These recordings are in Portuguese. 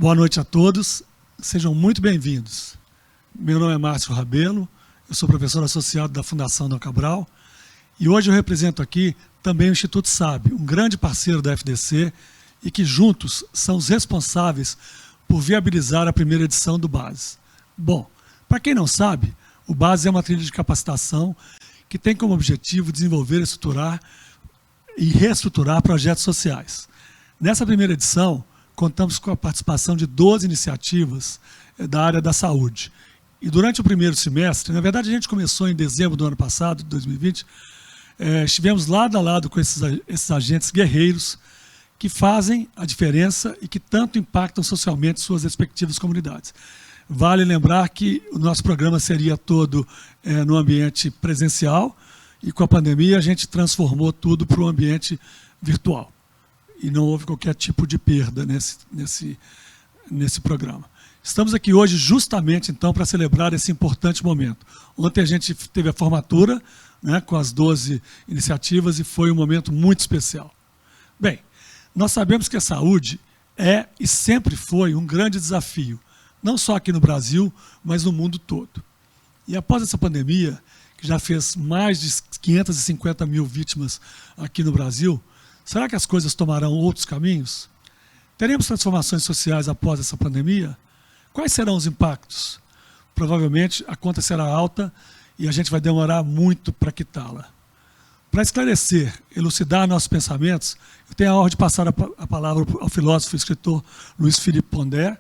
Boa noite a todos, sejam muito bem-vindos. Meu nome é Márcio Rabelo, eu sou professor associado da Fundação Dom Cabral e hoje eu represento aqui também o Instituto SAB, um grande parceiro da FDC e que juntos são os responsáveis por viabilizar a primeira edição do BASE. Bom, para quem não sabe, o BASE é uma trilha de capacitação que tem como objetivo desenvolver, estruturar e reestruturar projetos sociais. Nessa primeira edição, contamos com a participação de 12 iniciativas da área da saúde. E durante o primeiro semestre, na verdade a gente começou em dezembro do ano passado, de 2020, estivemos lado a lado com esses agentes guerreiros que fazem a diferença e que tanto impactam socialmente suas respectivas comunidades. Vale lembrar que o nosso programa seria todo no ambiente presencial e com a pandemia a gente transformou tudo para o ambiente virtual. E não houve qualquer tipo de perda nesse programa. Estamos aqui hoje justamente, então, para celebrar esse importante momento. Ontem a gente teve a formatura, né, com as 12 iniciativas e foi um momento muito especial. Bem, nós sabemos que a saúde é e sempre foi um grande desafio, não só aqui no Brasil, mas no mundo todo. E após essa pandemia, que já fez mais de 550 mil vítimas aqui no Brasil, será que as coisas tomarão outros caminhos? Teremos transformações sociais após essa pandemia? Quais serão os impactos? Provavelmente a conta será alta e a gente vai demorar muito para quitá-la. Para esclarecer, elucidar nossos pensamentos, eu tenho a honra de passar a palavra ao filósofo e escritor Luiz Felipe Pondé,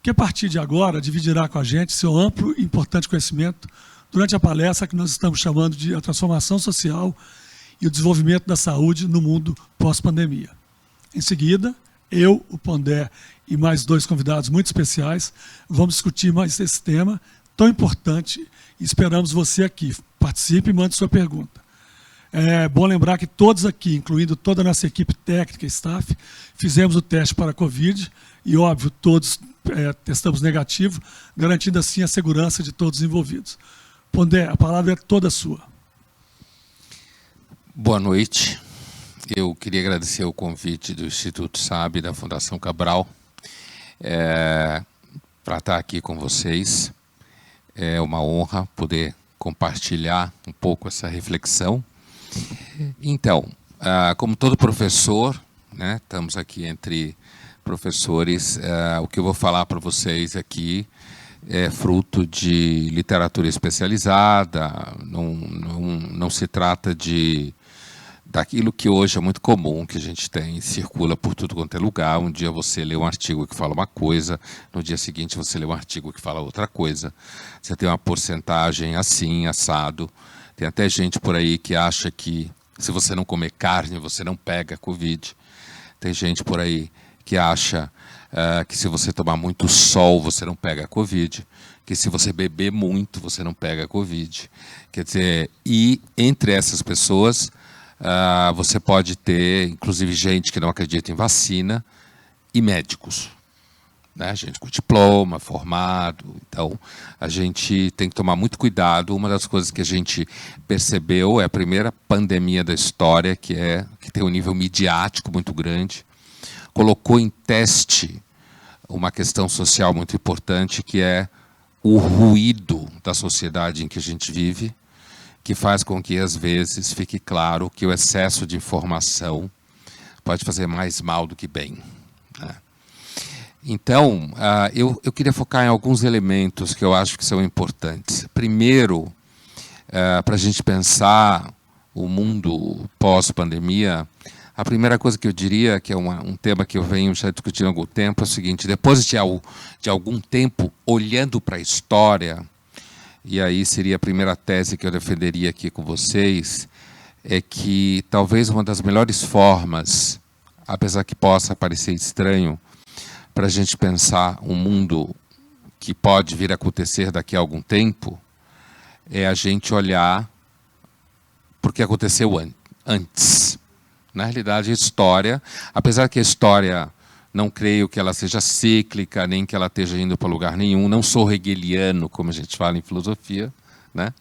que a partir de agora dividirá com a gente seu amplo e importante conhecimento durante a palestra que nós estamos chamando de a transformação social e o desenvolvimento da saúde no mundo pós-pandemia. Em seguida, eu, o Pondé e mais 2 convidados muito especiais vamos discutir mais esse tema tão importante e esperamos você aqui. Participe e mande sua pergunta. É bom lembrar que todos aqui, incluindo toda a nossa equipe técnica e staff, fizemos o teste para a Covid e, óbvio, todos testamos negativo, garantindo assim a segurança de todos os envolvidos. Pondé, a palavra é toda sua. Boa noite. Eu queria agradecer o convite do Instituto SAB e da Fundação Cabral para estar aqui com vocês. É uma honra poder compartilhar um pouco essa reflexão. Então, como todo professor, né, estamos aqui entre professores, o que eu vou falar para vocês aqui é fruto de literatura especializada, não se trata daquilo que hoje é muito comum, que a gente circula por tudo quanto é lugar. Um dia você lê um artigo que fala uma coisa, no dia seguinte você lê um artigo que fala outra coisa. Você tem uma porcentagem assim, assado. Tem até gente por aí que acha que se você não comer carne, você não pega Covid. Tem gente por aí que acha que se você tomar muito sol, você não pega Covid. Que se você beber muito, você não pega Covid. Quer dizer, e entre essas pessoas, você pode ter, inclusive, gente que não acredita em vacina e médicos. Né? Gente com diploma, formado. Então, a gente tem que tomar muito cuidado. Uma das coisas que a gente percebeu é a primeira pandemia da história, que tem um nível midiático muito grande, colocou em teste uma questão social muito importante, que é o ruído da sociedade em que a gente vive, que faz com que, às vezes, fique claro que o excesso de informação pode fazer mais mal do que bem. Né? Então, eu queria focar em alguns elementos que eu acho que são importantes. Primeiro, para a gente pensar o mundo pós-pandemia, a primeira coisa que eu diria, que é um tema que eu venho já discutindo há algum tempo, é o seguinte: depois de algum tempo olhando para a história, e aí seria a primeira tese que eu defenderia aqui com vocês, é que talvez uma das melhores formas, apesar que possa parecer estranho, para a gente pensar um mundo que pode vir a acontecer daqui a algum tempo, é a gente olhar para o que aconteceu antes. Na realidade, a história, apesar que a história, não creio que ela seja cíclica, nem que ela esteja indo para lugar nenhum, não sou hegeliano, como a gente fala em filosofia, né?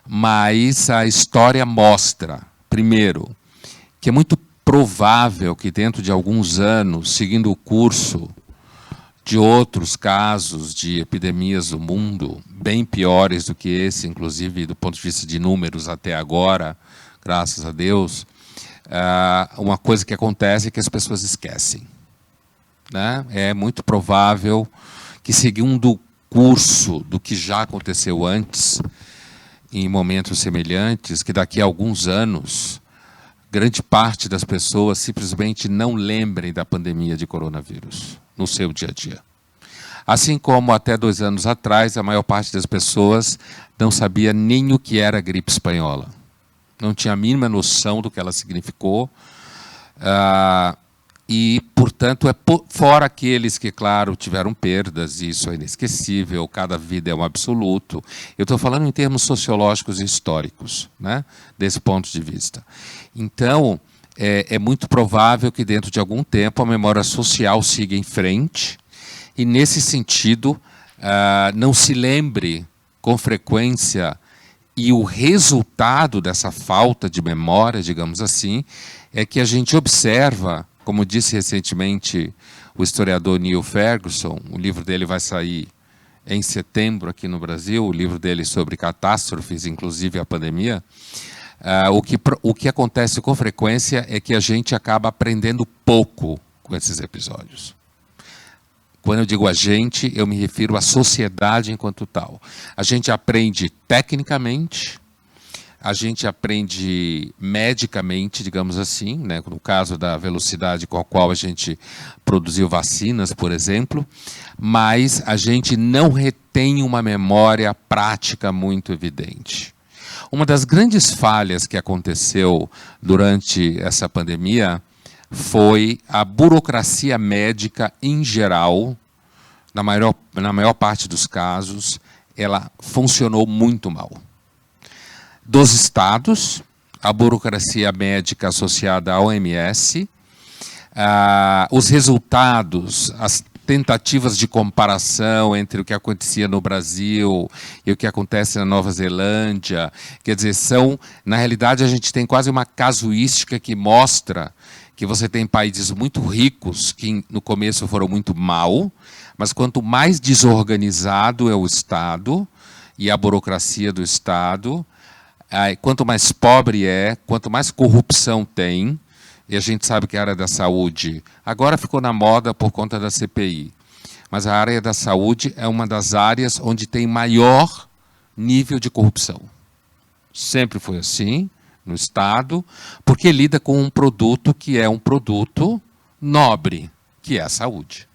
Mas a história mostra, primeiro, que é muito provável que dentro de alguns anos, seguindo o curso de outros casos de epidemias do mundo, bem piores do que esse, inclusive do ponto de vista de números até agora, graças a Deus, uma coisa que acontece é que as pessoas esquecem, né? É muito provável que, seguindo o curso do que já aconteceu antes, em momentos semelhantes, que daqui a alguns anos, grande parte das pessoas simplesmente não lembrem da pandemia de coronavírus no seu dia a dia. Assim como até 2 anos atrás, a maior parte das pessoas não sabia nem o que era a gripe espanhola. Não tinha a mínima noção do que ela significou. E, portanto, fora aqueles que, claro, tiveram perdas, e isso é inesquecível, cada vida é um absoluto. Eu estou falando em termos sociológicos e históricos, né, desse ponto de vista. Então, é muito provável que, dentro de algum tempo, a memória social siga em frente e, nesse sentido, não se lembre com frequência, e o resultado dessa falta de memória, digamos assim, é que a gente observa, como disse recentemente o historiador Neil Ferguson, o livro dele vai sair em setembro aqui no Brasil, o livro dele sobre catástrofes, inclusive a pandemia. O que acontece com frequência é que a gente acaba aprendendo pouco com esses episódios. Quando eu digo a gente, eu me refiro à sociedade enquanto tal. A gente aprende tecnicamente, a gente aprende medicamente, digamos assim, né, no caso da velocidade com a qual a gente produziu vacinas, por exemplo, mas a gente não retém uma memória prática muito evidente. Uma das grandes falhas que aconteceu durante essa pandemia foi a burocracia médica em geral, na maior parte dos casos, ela funcionou muito mal. Dos estados, a burocracia médica associada à OMS, os resultados, as tentativas de comparação entre o que acontecia no Brasil e o que acontece na Nova Zelândia, quer dizer, na realidade a gente tem quase uma casuística que mostra que você tem países muito ricos que no começo foram muito mal, mas quanto mais desorganizado é o Estado e a burocracia do Estado, quanto mais pobre quanto mais corrupção tem, e a gente sabe que a área da saúde agora ficou na moda por conta da CPI, mas a área da saúde é uma das áreas onde tem maior nível de corrupção. Sempre foi assim no Estado, porque lida com um produto que é um produto nobre, que é a saúde,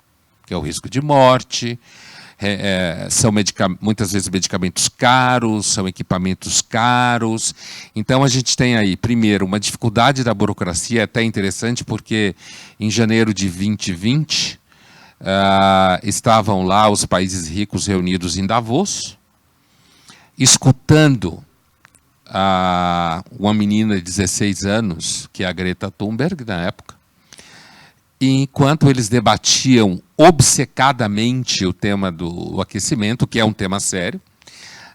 que é o risco de morte. São muitas vezes medicamentos caros, são equipamentos caros. Então a gente tem aí, primeiro, uma dificuldade da burocracia, é até interessante, porque em janeiro de 2020 estavam lá os países ricos reunidos em Davos, escutando uma menina de 16 anos, que é a Greta Thunberg, na época, e enquanto eles debatiam obcecadamente o tema do aquecimento, que é um tema sério,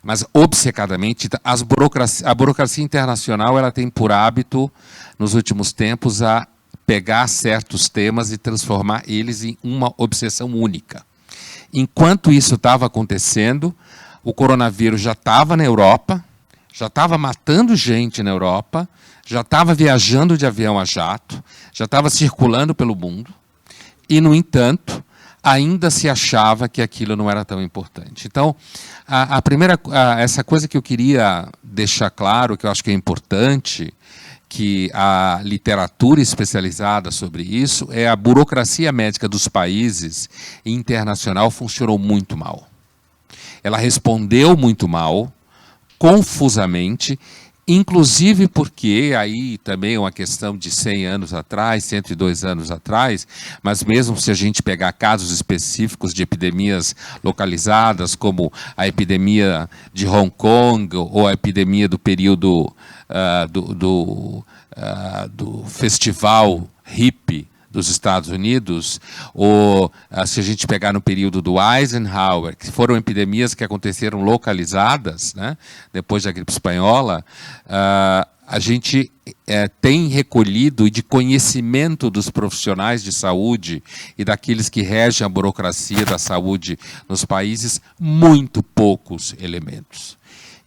mas obcecadamente, a burocracia internacional ela tem por hábito, nos últimos tempos, a pegar certos temas e transformar eles em uma obsessão única. Enquanto isso estava acontecendo, o coronavírus já estava na Europa, já estava matando gente na Europa, já estava viajando de avião a jato, já estava circulando pelo mundo, e, no entanto, ainda se achava que aquilo não era tão importante. Então, essa coisa que eu queria deixar claro, que eu acho que é importante, que a literatura especializada sobre isso, é a burocracia médica dos países internacional funcionou muito mal. Ela respondeu muito mal, confusamente, inclusive porque, aí também é uma questão de 100 anos atrás, 102 anos atrás, mas mesmo se a gente pegar casos específicos de epidemias localizadas, como a epidemia de Hong Kong, ou a epidemia do período do festival hippie dos Estados Unidos, ou se a gente pegar no período do Eisenhower, que foram epidemias que aconteceram localizadas, né, depois da gripe espanhola, a gente tem recolhido, e de conhecimento dos profissionais de saúde e daqueles que regem a burocracia da saúde nos países, muito poucos elementos.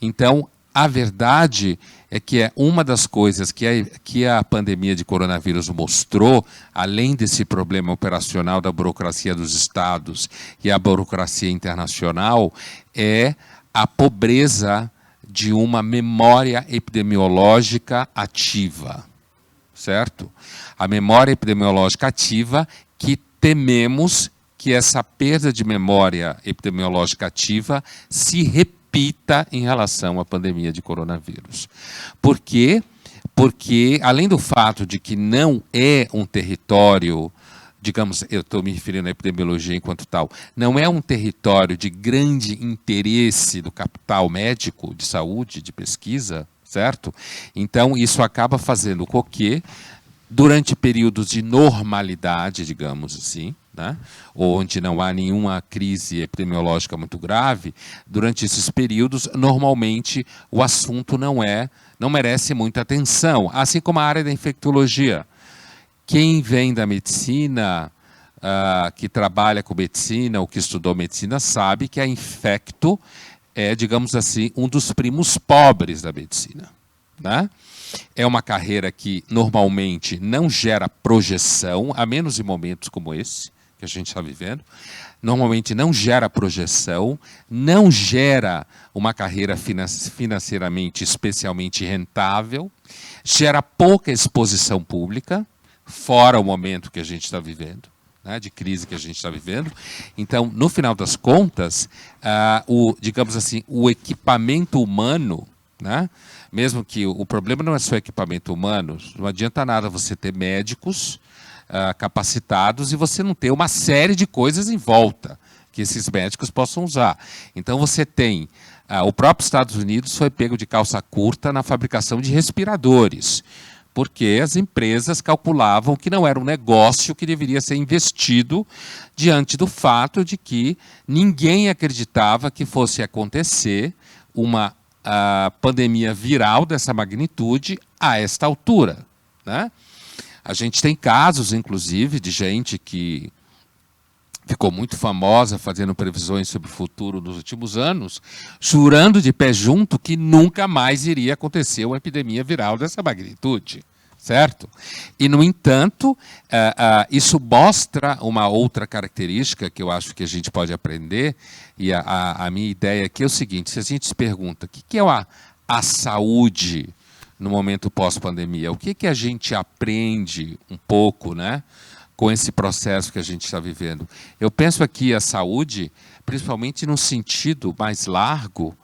Então, a verdade é que é uma das coisas que a pandemia de coronavírus mostrou, além desse problema operacional da burocracia dos estados e a burocracia internacional, é a pobreza de uma memória epidemiológica ativa, certo? A memória epidemiológica ativa, que tememos que essa perda de memória epidemiológica ativa se repita em relação à pandemia de coronavírus. Por quê? Porque, além do fato de que não é um território, digamos, eu estou me referindo à epidemiologia enquanto tal, não é um território de grande interesse do capital médico, de saúde, de pesquisa, certo? Então, isso acaba fazendo com que, durante períodos de normalidade, digamos assim, né, onde não há nenhuma crise epidemiológica muito grave, durante esses períodos, normalmente, o assunto não merece muita atenção, assim como a área da infectologia. Quem vem da medicina, que trabalha com medicina ou que estudou medicina, sabe que a infecto é, digamos assim, um dos primos pobres da medicina, né? É uma carreira que normalmente não gera projeção, a menos em momentos como esse que a gente está vivendo. Normalmente não gera projeção, não gera uma carreira financeiramente especialmente rentável, gera pouca exposição pública, fora o momento que a gente está vivendo, né, de crise que a gente está vivendo. Então, no final das contas, digamos assim, o equipamento humano, né, mesmo que o problema não é só equipamento humano, não adianta nada você ter médicos capacitados e você não ter uma série de coisas em volta que esses médicos possam usar. Então, você tem... o próprio Estados Unidos foi pego de calça curta na fabricação de respiradores, porque as empresas calculavam que não era um negócio que deveria ser investido diante do fato de que ninguém acreditava que fosse acontecer uma pandemia viral dessa magnitude a esta altura, né? A gente tem casos, inclusive, de gente que ficou muito famosa fazendo previsões sobre o futuro nos últimos anos, jurando de pé junto que nunca mais iria acontecer uma epidemia viral dessa magnitude, certo? E, no entanto, isso mostra uma outra característica que eu acho que a gente pode aprender, e a minha ideia aqui é o seguinte: se a gente se pergunta o que é a saúde no momento pós-pandemia, o que a gente aprende um pouco, né, com esse processo que a gente está vivendo? Eu penso aqui a saúde, principalmente no sentido mais largo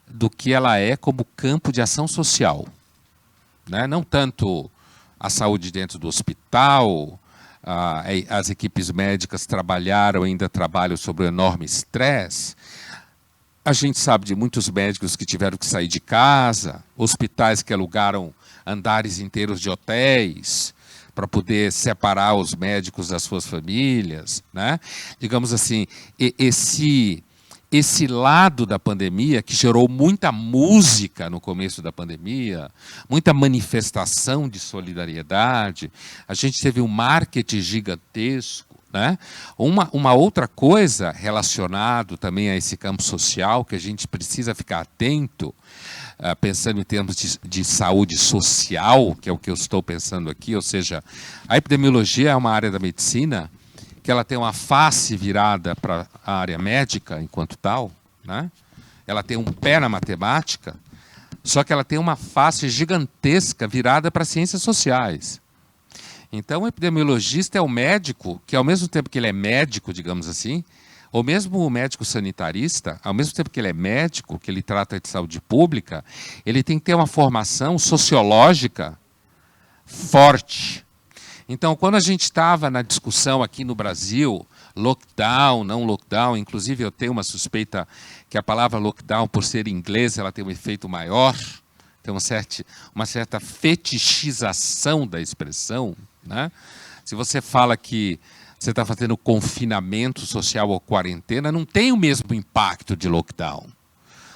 do que ela é como campo de ação social, né? Não tanto a saúde dentro do hospital, as equipes médicas trabalharam, ainda trabalham sob um enorme estresse. A gente sabe de muitos médicos que tiveram que sair de casa, hospitais que alugaram andares inteiros de hotéis para poder separar os médicos das suas famílias, né? Digamos assim, esse lado da pandemia, que gerou muita música no começo da pandemia, muita manifestação de solidariedade, a gente teve um marketing gigantesco, né? Uma outra coisa relacionada também a esse campo social, que a gente precisa ficar atento, pensando em termos de saúde social, que é o que eu estou pensando aqui, ou seja, a epidemiologia é uma área da medicina que ela tem uma face virada para a área médica enquanto tal, né? Ela tem um pé na matemática, só que ela tem uma face gigantesca virada para as ciências sociais. Então, o epidemiologista é o médico que, ao mesmo tempo que ele é médico, digamos assim, ou mesmo o médico sanitarista, ao mesmo tempo que ele é médico, que ele trata de saúde pública, ele tem que ter uma formação sociológica forte. Então, quando a gente estava na discussão aqui no Brasil, lockdown, não lockdown, inclusive eu tenho uma suspeita que a palavra lockdown, por ser inglesa, ela tem um efeito maior, tem uma certa fetichização da expressão, né? Se você fala que você está fazendo confinamento social ou quarentena, não tem o mesmo impacto de lockdown.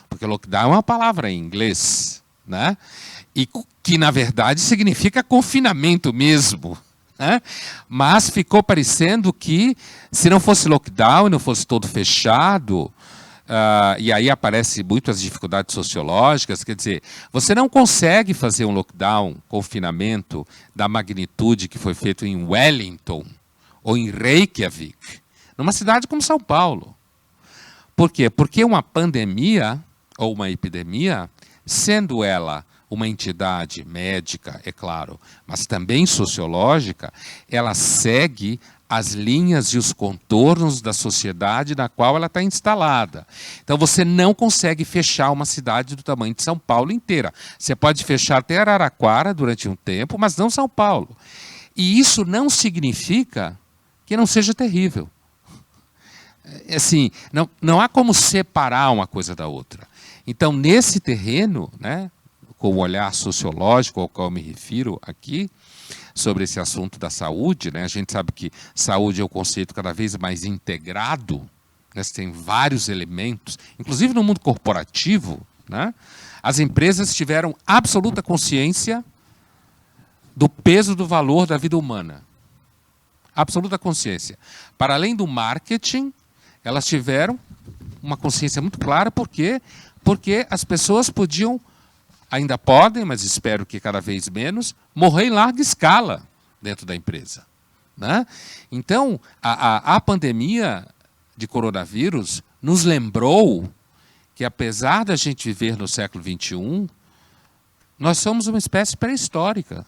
Porque lockdown é uma palavra em inglês, né? E que, na verdade, significa confinamento mesmo. Né? Mas ficou parecendo que, se não fosse lockdown, não fosse todo fechado, e aí aparecem muitas dificuldades sociológicas, quer dizer, você não consegue fazer um lockdown, confinamento, da magnitude que foi feito em Wellington ou em Reykjavik, numa cidade como São Paulo. Por quê? Porque uma pandemia ou uma epidemia, sendo ela uma entidade médica, é claro, mas também sociológica, ela segue as linhas e os contornos da sociedade na qual ela está instalada. Então você não consegue fechar uma cidade do tamanho de São Paulo inteira. Você pode fechar até Araraquara durante um tempo, mas não São Paulo. E isso não significa que não seja terrível. Assim, não há como separar uma coisa da outra. Então, nesse terreno, né, com o olhar sociológico ao qual eu me refiro aqui, sobre esse assunto da saúde, né, a gente sabe que saúde é um conceito cada vez mais integrado, né, você tem vários elementos, inclusive no mundo corporativo, né, as empresas tiveram absoluta consciência do peso do valor da vida humana. Absoluta consciência. Para além do marketing, elas tiveram uma consciência muito clara, porque as pessoas podiam, ainda podem, mas espero que cada vez menos, morrer em larga escala dentro da empresa. Né? Então, a pandemia de coronavírus nos lembrou que, apesar da gente viver no século XXI, nós somos uma espécie pré-histórica.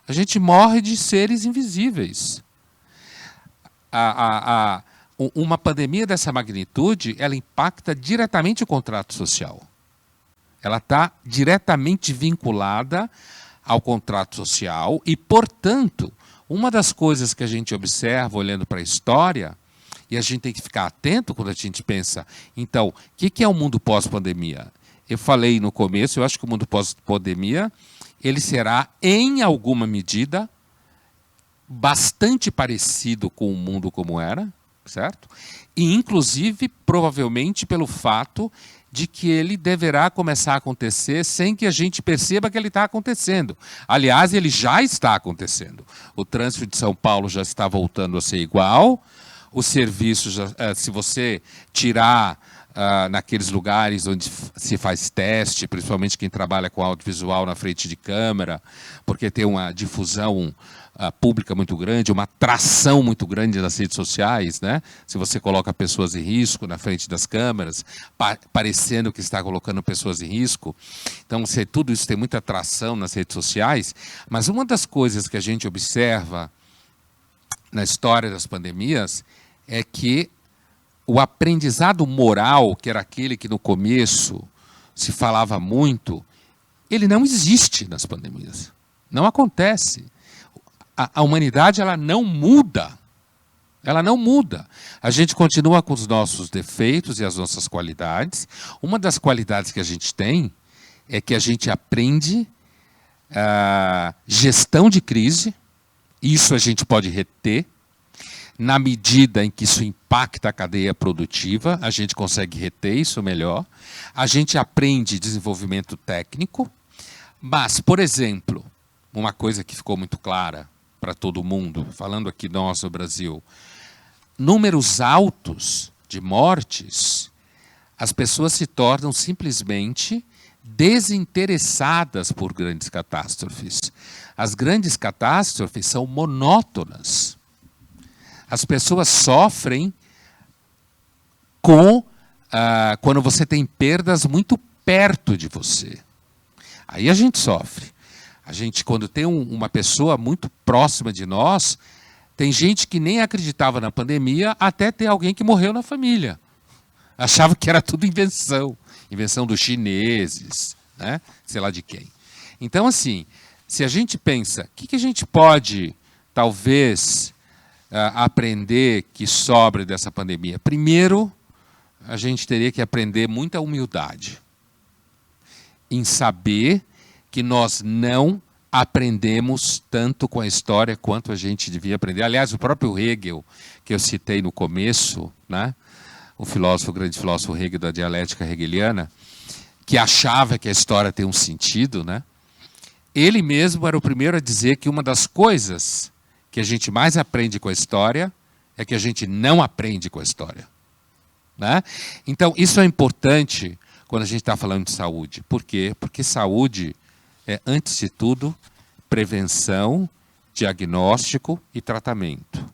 A gente morre de seres invisíveis. Uma pandemia dessa magnitude, ela impacta diretamente o contrato social. Ela está diretamente vinculada ao contrato social e, portanto, uma das coisas que a gente observa olhando para a história, e a gente tem que ficar atento quando a gente pensa, então, o que é o mundo pós-pandemia? Eu falei no começo, eu acho que o mundo pós-pandemia, ele será, em alguma medida, bastante parecido com o mundo como era, certo? E, inclusive, provavelmente pelo fato de que ele deverá começar a acontecer sem que a gente perceba que ele está acontecendo. Aliás, ele já está acontecendo. O trânsito de São Paulo já está voltando a ser igual, os serviços, se você tirar naqueles lugares onde se faz teste, principalmente quem trabalha com audiovisual na frente de câmera, porque tem uma difusão pública muito grande, uma atração muito grande nas redes sociais, né? Se você coloca pessoas em risco na frente das câmeras, parecendo que está colocando pessoas em risco. Então, tudo isso tem muita atração nas redes sociais, mas uma das coisas que a gente observa na história das pandemias é que o aprendizado moral, que era aquele que no começo se falava muito, ele não existe nas pandemias. Não acontece. A humanidade, ela não muda. Ela não muda. A gente continua com os nossos defeitos e as nossas qualidades. Uma das qualidades que a gente tem é que a gente aprende gestão de crise. Isso a gente pode reter. Na medida em que isso impacta a cadeia produtiva, a gente consegue reter isso melhor. A gente aprende desenvolvimento técnico. Mas, por exemplo, uma coisa que ficou muito clara para todo mundo, falando aqui nós no Brasil, números altos de mortes, as pessoas se tornam simplesmente desinteressadas por grandes catástrofes. As grandes catástrofes são monótonas. As pessoas sofrem quando você tem perdas muito perto de você. Aí a gente sofre. A gente, quando tem uma pessoa muito próxima de nós, tem gente que nem acreditava na pandemia até ter alguém que morreu na família. Achava que era tudo invenção. Invenção dos chineses, né? Sei lá de quem. Então, assim, se a gente pensa, o que a gente pode, talvez, aprender que sobre dessa pandemia? Primeiro, a gente teria que aprender muita humildade em saber que nós não aprendemos tanto com a história quanto a gente devia aprender. Aliás, o próprio Hegel, que eu citei no começo, né? O grande filósofo Hegel da dialética hegeliana, que achava que a história tem um sentido, né? Ele mesmo era o primeiro a dizer que uma das coisas que a gente mais aprende com a história é que a gente não aprende com a história, né? Então, isso é importante quando a gente está falando de saúde. Por quê? Porque saúde é, antes de tudo, prevenção, diagnóstico e tratamento.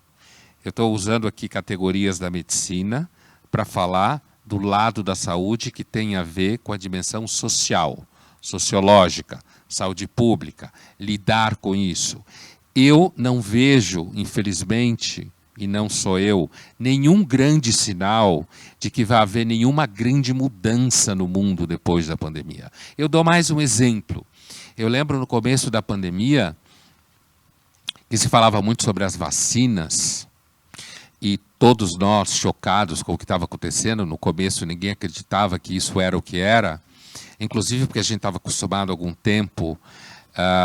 Eu estou usando aqui categorias da medicina para falar do lado da saúde que tem a ver com a dimensão social, sociológica, saúde pública, lidar com isso. Eu não vejo, infelizmente, e não sou eu, nenhum grande sinal de que vai haver nenhuma grande mudança no mundo depois da pandemia. Eu dou mais um exemplo. Eu lembro no começo da pandemia que se falava muito sobre as vacinas e todos nós chocados com o que estava acontecendo. No começo ninguém acreditava que isso era o que era, inclusive porque a gente estava acostumado há algum tempo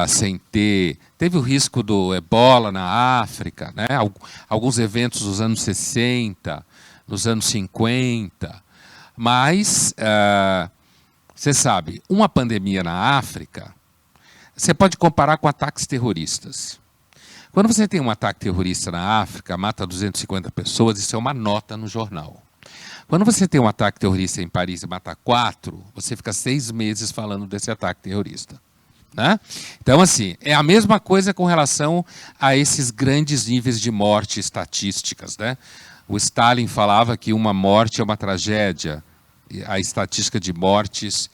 sem ter... Teve o risco do ebola na África, né? Alguns eventos nos anos 60, nos anos 50, mas você sabe, uma pandemia na África, você pode comparar com ataques terroristas. Quando você tem um ataque terrorista na África, mata 250 pessoas, isso é uma nota no jornal. Quando você tem um ataque terrorista em Paris e mata 4, você fica 6 meses falando desse ataque terrorista, né? Então, assim, é a mesma coisa com relação a esses grandes níveis de morte estatísticas, né? O Stalin falava que uma morte é uma tragédia. A estatística de mortes,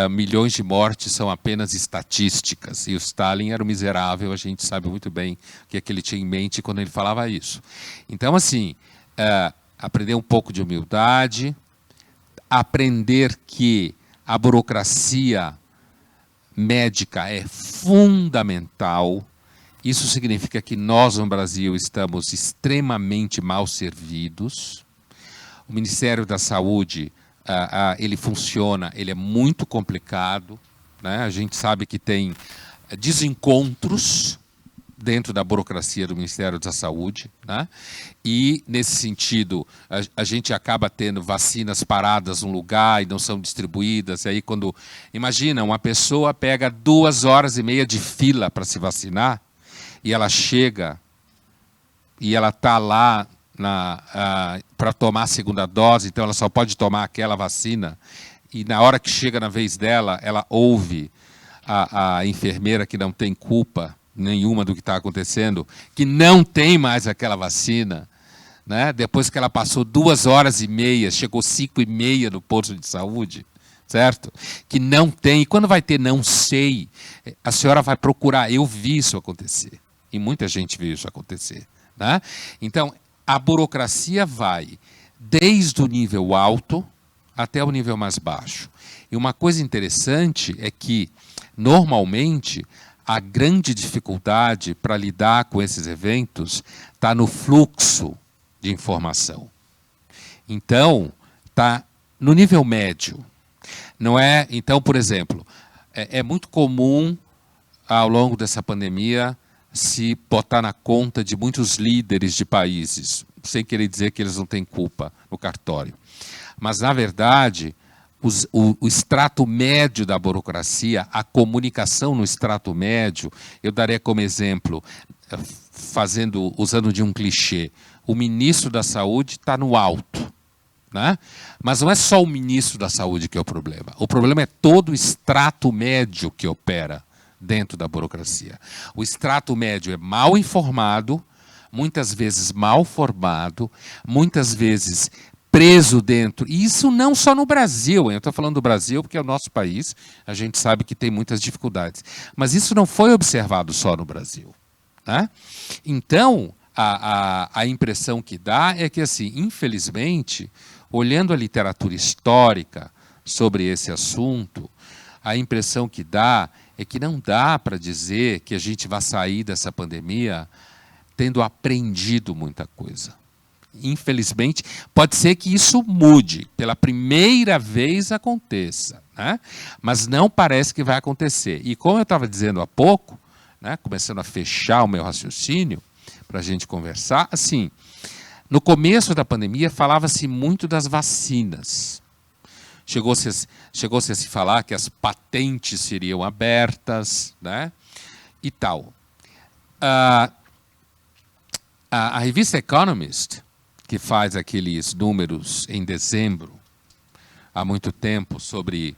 milhões de mortes são apenas estatísticas. E o Stalin era um miserável, a gente sabe muito bem o que é que ele tinha em mente quando ele falava isso. Então, assim, aprender um pouco de humildade, aprender que a burocracia médica é fundamental. Isso significa que nós, no Brasil, estamos extremamente mal servidos. O Ministério da Saúde, ele funciona, ele é muito complicado, né? A gente sabe que tem desencontros dentro da burocracia do Ministério da Saúde, né? E, nesse sentido, a gente acaba tendo vacinas paradas num lugar e não são distribuídas. E aí, quando... Imagina, uma pessoa pega 2 horas e meia de fila para se vacinar e ela chega e ela está lá para tomar a segunda dose, então ela só pode tomar aquela vacina, e na hora que chega na vez dela, ela ouve a enfermeira, que não tem culpa nenhuma do que está acontecendo, que não tem mais aquela vacina, né? Depois que ela passou 2 horas e meia, chegou 5h30 no posto de saúde, certo? Que não tem, e quando vai ter não sei, a senhora vai procurar. Eu vi isso acontecer, e muita gente viu isso acontecer, né? Então, a burocracia vai desde o nível alto até o nível mais baixo. E uma coisa interessante é que, normalmente, a grande dificuldade para lidar com esses eventos está no fluxo de informação. Então, está no nível médio. Não é? Então, por exemplo, é muito comum, ao longo dessa pandemia, se botar na conta de muitos líderes de países, sem querer dizer que eles não têm culpa no cartório. Mas, na verdade, o extrato médio da burocracia, a comunicação no extrato médio, eu daria como exemplo, usando de um clichê, o ministro da Saúde está no alto, né? Mas não é só o ministro da Saúde que é o problema é todo o extrato médio que opera dentro da burocracia. O extrato médio é mal informado, muitas vezes mal formado, muitas vezes preso dentro. E isso não só no Brasil. Eu estou falando do Brasil porque é o nosso país, a gente sabe que tem muitas dificuldades. Mas isso não foi observado só no Brasil, né? Então, a impressão que dá é que, assim, infelizmente, olhando a literatura histórica sobre esse assunto, a impressão que dá é que não dá para dizer que a gente vai sair dessa pandemia tendo aprendido muita coisa. Infelizmente, pode ser que isso mude, pela primeira vez aconteça, né? Mas não parece que vai acontecer. E como eu estava dizendo há pouco, né, começando a fechar o meu raciocínio para a gente conversar, assim, no começo da pandemia falava-se muito das vacinas. Chegou-se a se falar que as patentes seriam abertas, né, e tal. A revista Economist, que faz aqueles números em dezembro, há muito tempo, sobre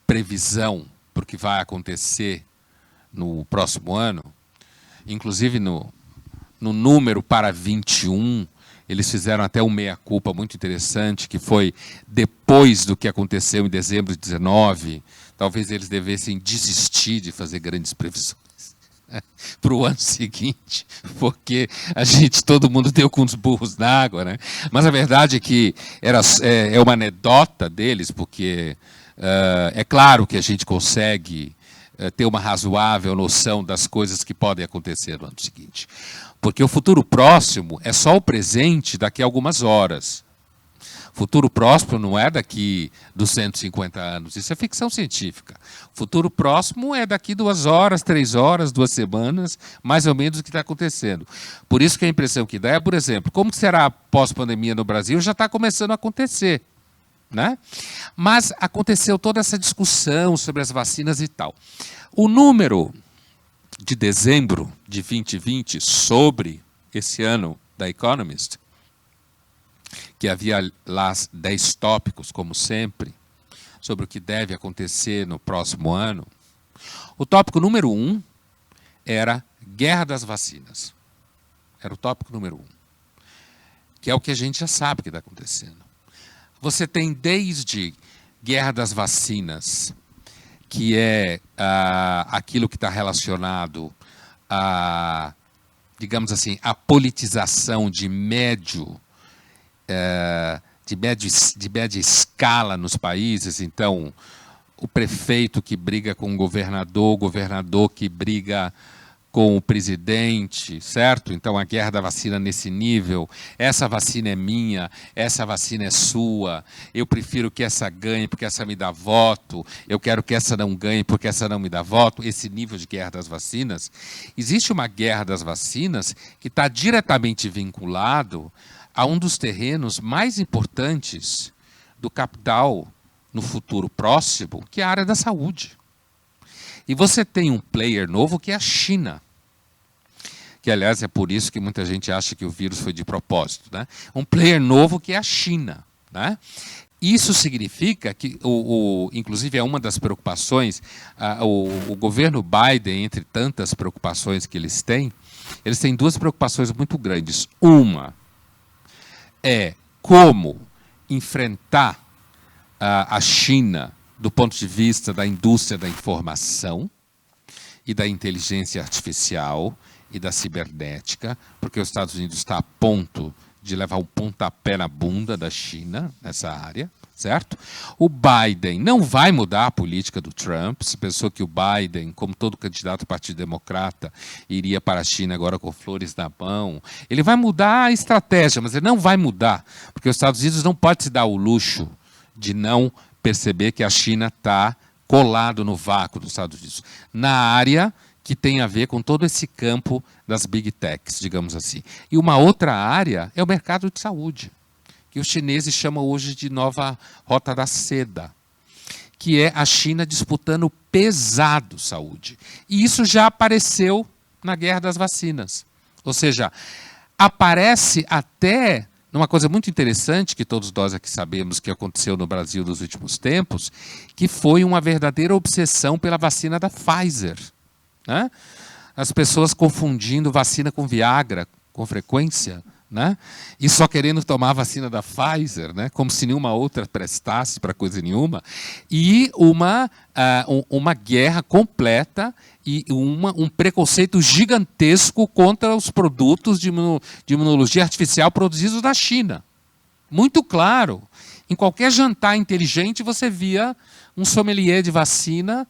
previsão para o que vai acontecer no próximo ano, inclusive no número para 21, eles fizeram até um meia-culpa muito interessante, que foi depois do que aconteceu em dezembro de 19, talvez eles devessem desistir de fazer grandes previsões para o ano seguinte, porque todo mundo deu com os burros na água, né? Mas a verdade é que é uma anedota deles, porque é claro que a gente consegue ter uma razoável noção das coisas que podem acontecer no ano seguinte. Porque o futuro próximo é só o presente daqui a algumas horas. Futuro próximo não é daqui 250 anos, isso é ficção científica. Futuro próximo é daqui 2 horas, 3 horas, 2 semanas, mais ou menos o que está acontecendo. Por isso que a impressão que dá é, por exemplo, como será a pós-pandemia no Brasil já está começando a acontecer, né? Mas aconteceu toda essa discussão sobre as vacinas e tal. O número de dezembro de 2020 sobre esse ano da Economist, que havia lá 10 tópicos, como sempre, sobre o que deve acontecer no próximo ano. O tópico número 1 era guerra das vacinas. Era o tópico número 1, que é o que a gente já sabe que está acontecendo. Você tem desde guerra das vacinas, que é aquilo que está relacionado a, digamos assim, a politização de média escala nos países. Então, o prefeito que briga com o governador que briga com o presidente, certo? Então, a guerra da vacina nesse nível, essa vacina é minha, essa vacina é sua, eu prefiro que essa ganhe porque essa me dá voto, eu quero que essa não ganhe porque essa não me dá voto, esse nível de guerra das vacinas. Existe uma guerra das vacinas que está diretamente vinculado a um dos terrenos mais importantes do capital no futuro próximo, que é a área da saúde. E você tem um player novo que é a China, que aliás é por isso que muita gente acha que o vírus foi de propósito, né? Um player novo que é a China, né? Isso significa que, inclusive é uma das preocupações, o governo Biden, entre tantas preocupações que eles têm 2 preocupações muito grandes. Uma é como enfrentar a China do ponto de vista da indústria da informação e da inteligência artificial e da cibernética, porque os Estados Unidos está a ponto de levar um pontapé na bunda da China nessa área, certo? O Biden não vai mudar a política do Trump. Se pensou que o Biden, como todo candidato do Partido Democrata, iria para a China agora com flores na mão. Ele vai mudar a estratégia, mas ele não vai mudar, porque os Estados Unidos não pode se dar o luxo de não perceber que a China está colado no vácuo dos Estados Unidos, na área que tem a ver com todo esse campo das big techs, digamos assim. E uma outra área é o mercado de saúde, que os chineses chamam hoje de nova rota da seda, que é a China disputando pesado saúde. E isso já apareceu na guerra das vacinas. Ou seja, aparece até numa coisa muito interessante que todos nós aqui sabemos que aconteceu no Brasil nos últimos tempos, que foi uma verdadeira obsessão pela vacina da Pfizer, né? As pessoas confundindo vacina com Viagra com frequência, né? E só querendo tomar a vacina da Pfizer, né? Como se nenhuma outra prestasse para coisa nenhuma, e uma guerra completa e um preconceito gigantesco contra os produtos de imunologia artificial produzidos na China. Muito claro. Em qualquer jantar inteligente você via um sommelier de vacina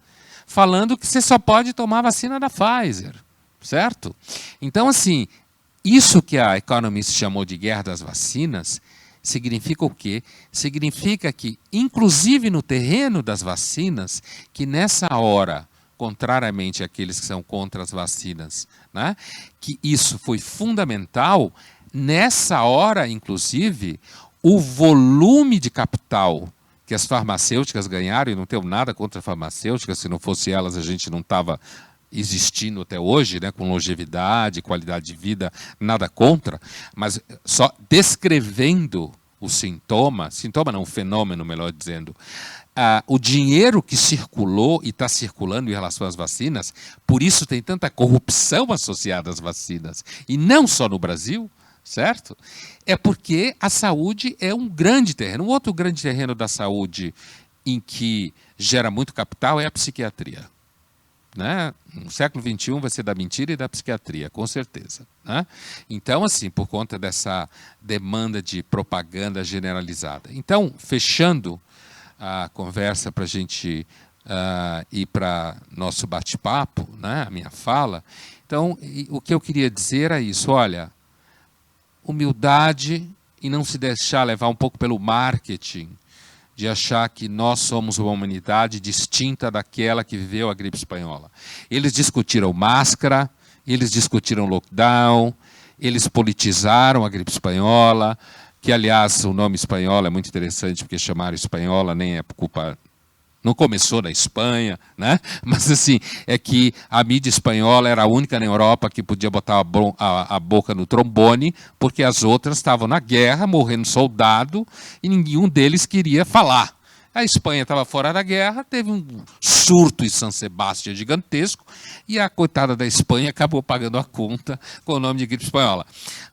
falando que você só pode tomar a vacina da Pfizer, certo? Então, assim, isso que a Economist chamou de guerra das vacinas significa o quê? Significa que, inclusive no terreno das vacinas, que nessa hora, contrariamente àqueles que são contra as vacinas, né, que isso foi fundamental. Nessa hora, inclusive, o volume de capital que as farmacêuticas ganharam, e não tenho nada contra farmacêuticas, se não fosse elas a gente não estava existindo até hoje, né, com longevidade, qualidade de vida, nada contra, mas só descrevendo o sintoma não, o fenômeno, melhor dizendo, o dinheiro que circulou e está circulando em relação às vacinas, por isso tem tanta corrupção associada às vacinas, e não só no Brasil, certo? É porque a saúde é um grande terreno. Um outro grande terreno da saúde em que gera muito capital é a psiquiatria. Né? No século XXI vai ser da mentira e da psiquiatria, com certeza. Né? Então, assim, por conta dessa demanda de propaganda generalizada. Então, fechando a conversa para a gente ir para nosso bate-papo, né? A minha fala. Então, o que eu queria dizer é isso, olha, humildade e não se deixar levar um pouco pelo marketing, de achar que nós somos uma humanidade distinta daquela que viveu a gripe espanhola. Eles discutiram máscara, eles discutiram lockdown, eles politizaram a gripe espanhola, que, aliás, o nome espanhola é muito interessante, porque chamaram espanhola nem é culpa... Não começou na Espanha, né? Mas assim, é que a mídia espanhola era a única na Europa que podia botar a boca no trombone, porque as outras estavam na guerra, morrendo soldado, e nenhum deles queria falar. A Espanha estava fora da guerra, teve um surto em São Sebastião gigantesco, e a coitada da Espanha acabou pagando a conta com o nome de gripe espanhola.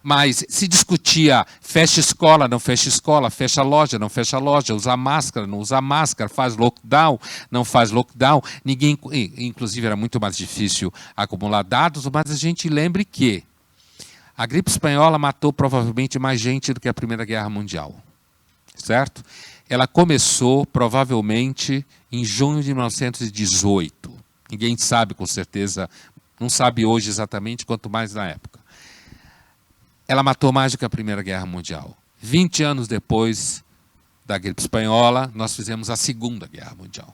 Mas se discutia fecha escola, não fecha escola, fecha loja, não fecha loja, usa máscara, não usa máscara, faz lockdown, não faz lockdown. Ninguém, inclusive era muito mais difícil acumular dados, mas a gente lembre que a gripe espanhola matou provavelmente mais gente do que a Primeira Guerra Mundial. Certo? Ela começou, provavelmente, em junho de 1918. Ninguém sabe com certeza, não sabe hoje exatamente, quanto mais na época. Ela matou mais do que a Primeira Guerra Mundial. 20 anos depois da gripe espanhola, nós fizemos a Segunda Guerra Mundial.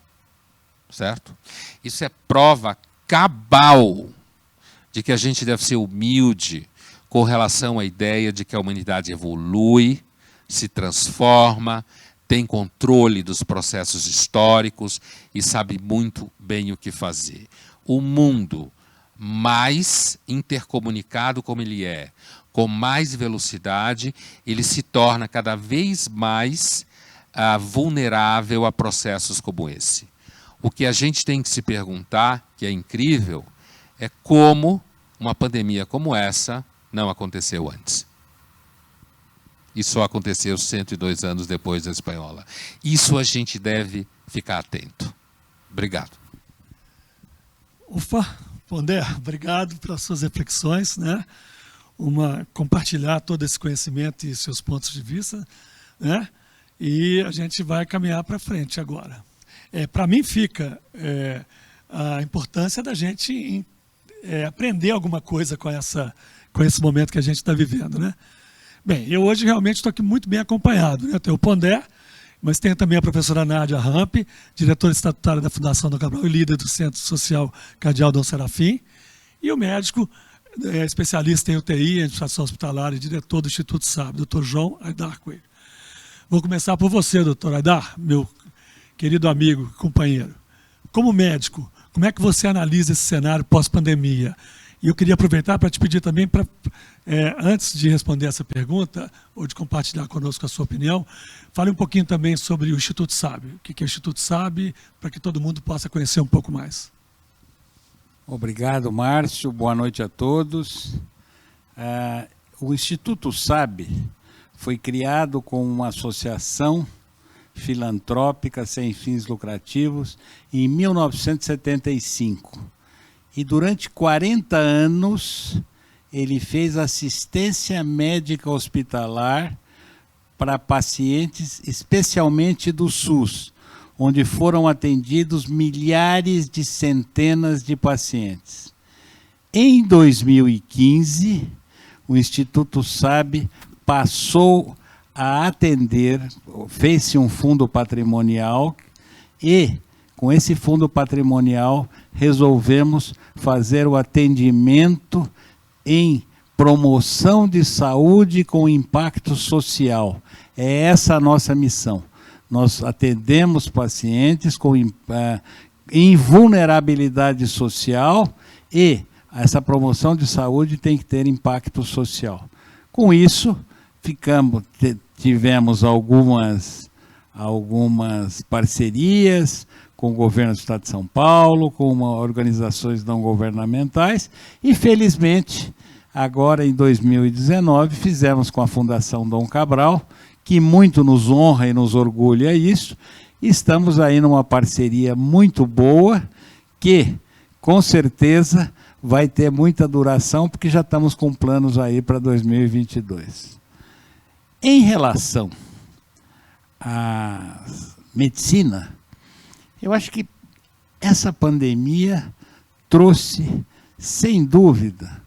Certo? Isso é prova cabal de que a gente deve ser humilde com relação à ideia de que a humanidade evolui, se transforma, tem controle dos processos históricos e sabe muito bem o que fazer. O mundo mais intercomunicado como ele é, com mais velocidade, ele se torna cada vez mais vulnerável a processos como esse. O que a gente tem que se perguntar, que é incrível, é como uma pandemia como essa não aconteceu antes. E só aconteceu 102 anos depois da espanhola. Isso a gente deve ficar atento. Obrigado. Ufa, Pondé, obrigado pelas suas reflexões, né? Compartilhar todo esse conhecimento e seus pontos de vista, né? E a gente vai caminhar para frente agora. Para mim fica a importância da gente aprender alguma coisa com esse momento que a gente está vivendo, né? Bem, eu hoje realmente estou aqui muito bem acompanhado, né? Eu tenho o Pondé, mas tenho também a professora Nádia Ramp, diretora estatutária da Fundação Dom Cabral e líder do Centro Social Cardeal Dom Serafim, e o médico especialista em UTI, administração hospitalar e diretor do Instituto SAB, doutor João Aidar Coelho. Vou começar por você, doutor Aidar, meu querido amigo e companheiro. Como médico, como é que você analisa esse cenário pós-pandemia? E eu queria aproveitar para te pedir também, antes de responder essa pergunta, ou de compartilhar conosco a sua opinião, fale um pouquinho também sobre o Instituto SAB. O que é o Instituto SAB, para que todo mundo possa conhecer um pouco mais. Obrigado, Márcio. Boa noite a todos. O Instituto SAB foi criado com uma associação filantrópica sem fins lucrativos em 1975. E durante 40 anos ele fez assistência médica hospitalar para pacientes, especialmente do SUS, onde foram atendidos milhares de centenas de pacientes. Em 2015, o Instituto SAB passou a atender, fez-se um fundo patrimonial e, com esse fundo patrimonial, resolvemos fazer o atendimento em promoção de saúde com impacto social. É essa a nossa missão. Nós atendemos pacientes em vulnerabilidade social e essa promoção de saúde tem que ter impacto social. Com isso, tivemos algumas parcerias com o governo do Estado de São Paulo, com organizações não governamentais e, felizmente, agora em 2019, fizemos com a Fundação Dom Cabral, que muito nos honra e nos orgulha isso. Estamos aí numa parceria muito boa, que, com certeza, vai ter muita duração, porque já estamos com planos aí para 2022. Em relação à medicina, eu acho que essa pandemia trouxe, sem dúvida,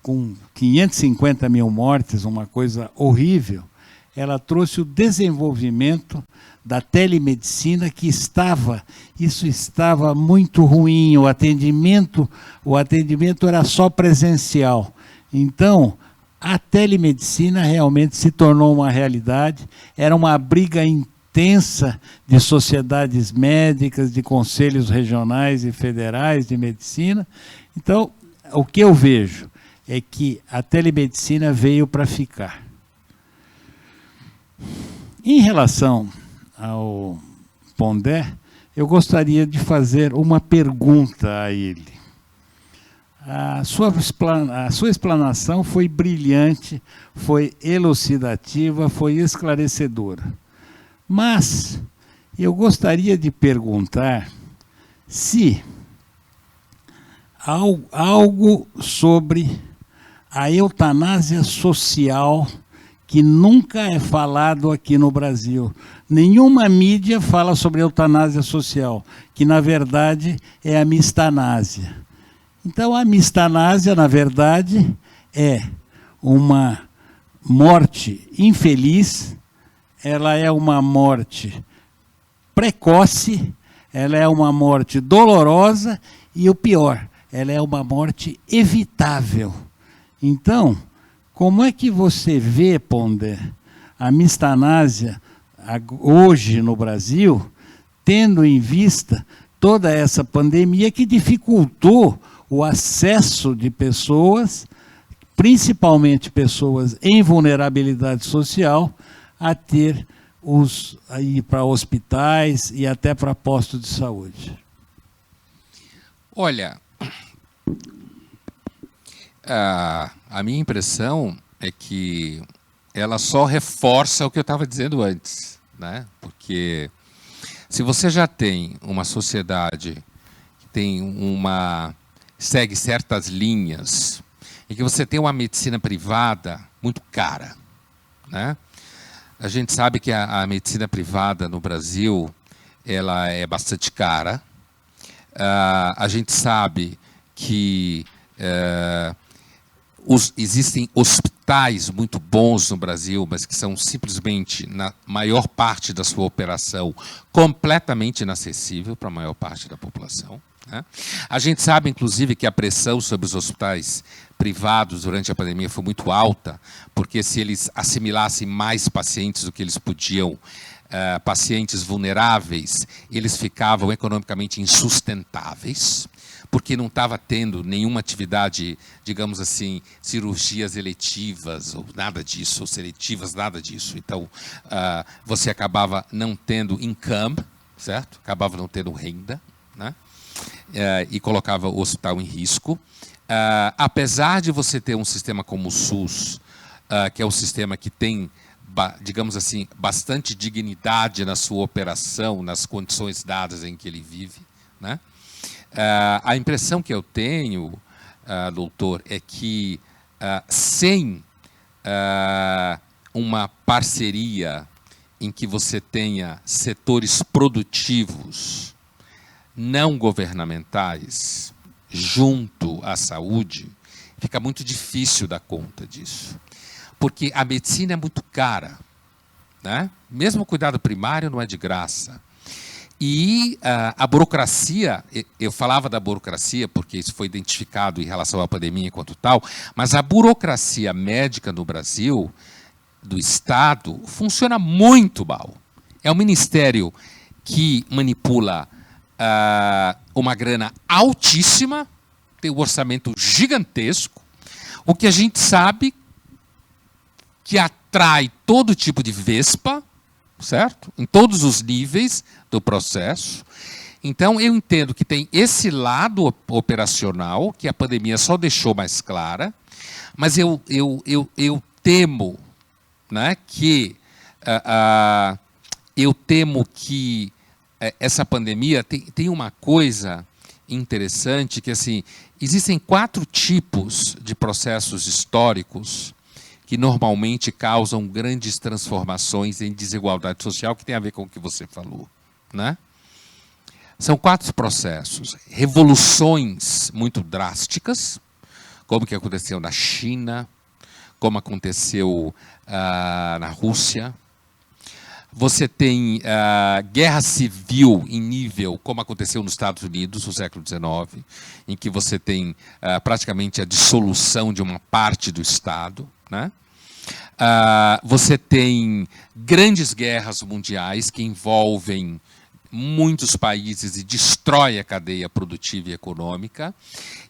com 550 mil mortes, uma coisa horrível, ela trouxe o desenvolvimento da telemedicina, que estava muito ruim, o atendimento era só presencial. Então, a telemedicina realmente se tornou uma realidade, era uma briga intensa de sociedades médicas, de conselhos regionais e federais de medicina. Então, o que eu vejo é que a telemedicina veio para ficar. Em relação ao Pondé, eu gostaria de fazer uma pergunta a ele. A sua explanação foi brilhante, foi elucidativa, foi esclarecedora. Mas eu gostaria de perguntar se algo sobre a eutanásia social, que nunca é falado aqui no Brasil. Nenhuma mídia fala sobre eutanásia social, que na verdade é a mistanásia. Então a mistanásia, na verdade, é uma morte infeliz, ela é uma morte precoce, ela é uma morte dolorosa e o pior, ela é uma morte evitável. Então, como é que você vê, Pondé, a mistanásia hoje no Brasil, tendo em vista toda essa pandemia que dificultou o acesso de pessoas, principalmente pessoas em vulnerabilidade social, a ir para hospitais e até para postos de saúde? Olha, a minha impressão é que ela só reforça o que eu estava dizendo antes, né? Porque se você já tem uma sociedade que segue certas linhas e que você tem uma medicina privada muito cara, né? A gente sabe que a medicina privada no Brasil ela é bastante cara. A gente sabe que existem hospitais muito bons no Brasil, mas que são simplesmente, na maior parte da sua operação, completamente inacessível para a maior parte da população, né? A gente sabe, inclusive, que a pressão sobre os hospitais privados durante a pandemia foi muito alta, porque se eles assimilassem mais pacientes do que eles podiam, pacientes vulneráveis, eles ficavam economicamente insustentáveis, porque não estava tendo nenhuma atividade, digamos assim, cirurgias eletivas, ou nada disso, ou seletivas, nada disso. Então, você acabava não tendo income, certo? Acabava não tendo renda, né? E colocava o hospital em risco. Apesar de você ter um sistema como o SUS, que é um sistema que tem, digamos assim, bastante dignidade na sua operação, nas condições dadas em que ele vive, né? A impressão que eu tenho, doutor, é que sem uma parceria em que você tenha setores produtivos não governamentais junto à saúde, fica muito difícil dar conta disso. Porque a medicina é muito cara, né? Mesmo o cuidado primário não é de graça. E a burocracia, eu falava da burocracia porque isso foi identificado em relação à pandemia enquanto tal, mas a burocracia médica no Brasil, do Estado, funciona muito mal. É um ministério que manipula uma grana altíssima, tem um orçamento gigantesco, o que a gente sabe que atrai todo tipo de vespa, certo? Em todos os níveis do processo. Então, eu entendo que tem esse lado operacional, que a pandemia só deixou mais clara, mas eu temo, né, que essa pandemia tem uma coisa interessante, que assim, existem 4 tipos de processos históricos que normalmente causam grandes transformações em desigualdade social, que tem a ver com o que você falou, né? São 4 processos. Revoluções muito drásticas, como que aconteceu na China, como aconteceu na Rússia. Você tem guerra civil em nível, como aconteceu nos Estados Unidos no século XIX, em que você tem praticamente a dissolução de uma parte do Estado, né? Você tem grandes guerras mundiais que envolvem muitos países e destrói a cadeia produtiva e econômica.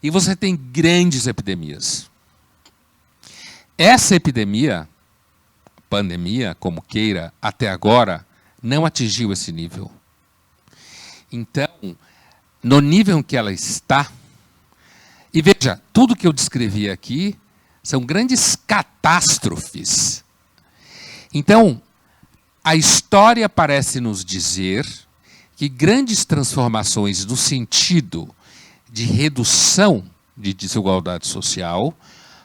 E você tem grandes epidemias. Essa epidemia, pandemia, como queira, até agora, não atingiu esse nível. Então, no nível em que ela está, e veja, tudo que eu descrevi aqui são grandes catástrofes. Então, a história parece nos dizer que grandes transformações no sentido de redução de desigualdade social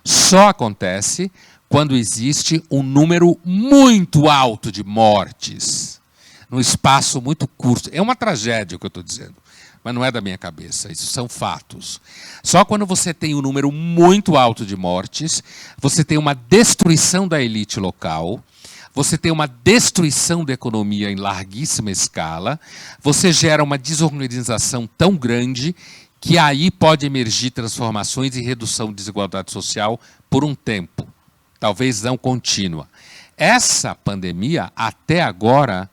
só acontece quando existe um número muito alto de mortes, num espaço muito curto. É uma tragédia o que eu estou dizendo, mas não é da minha cabeça, isso são fatos. Só quando você tem um número muito alto de mortes, você tem uma destruição da elite local, você tem uma destruição da economia em larguíssima escala, você gera uma desorganização tão grande que aí pode emergir transformações e redução de desigualdade social por um tempo, talvez não contínua. Essa pandemia, até agora,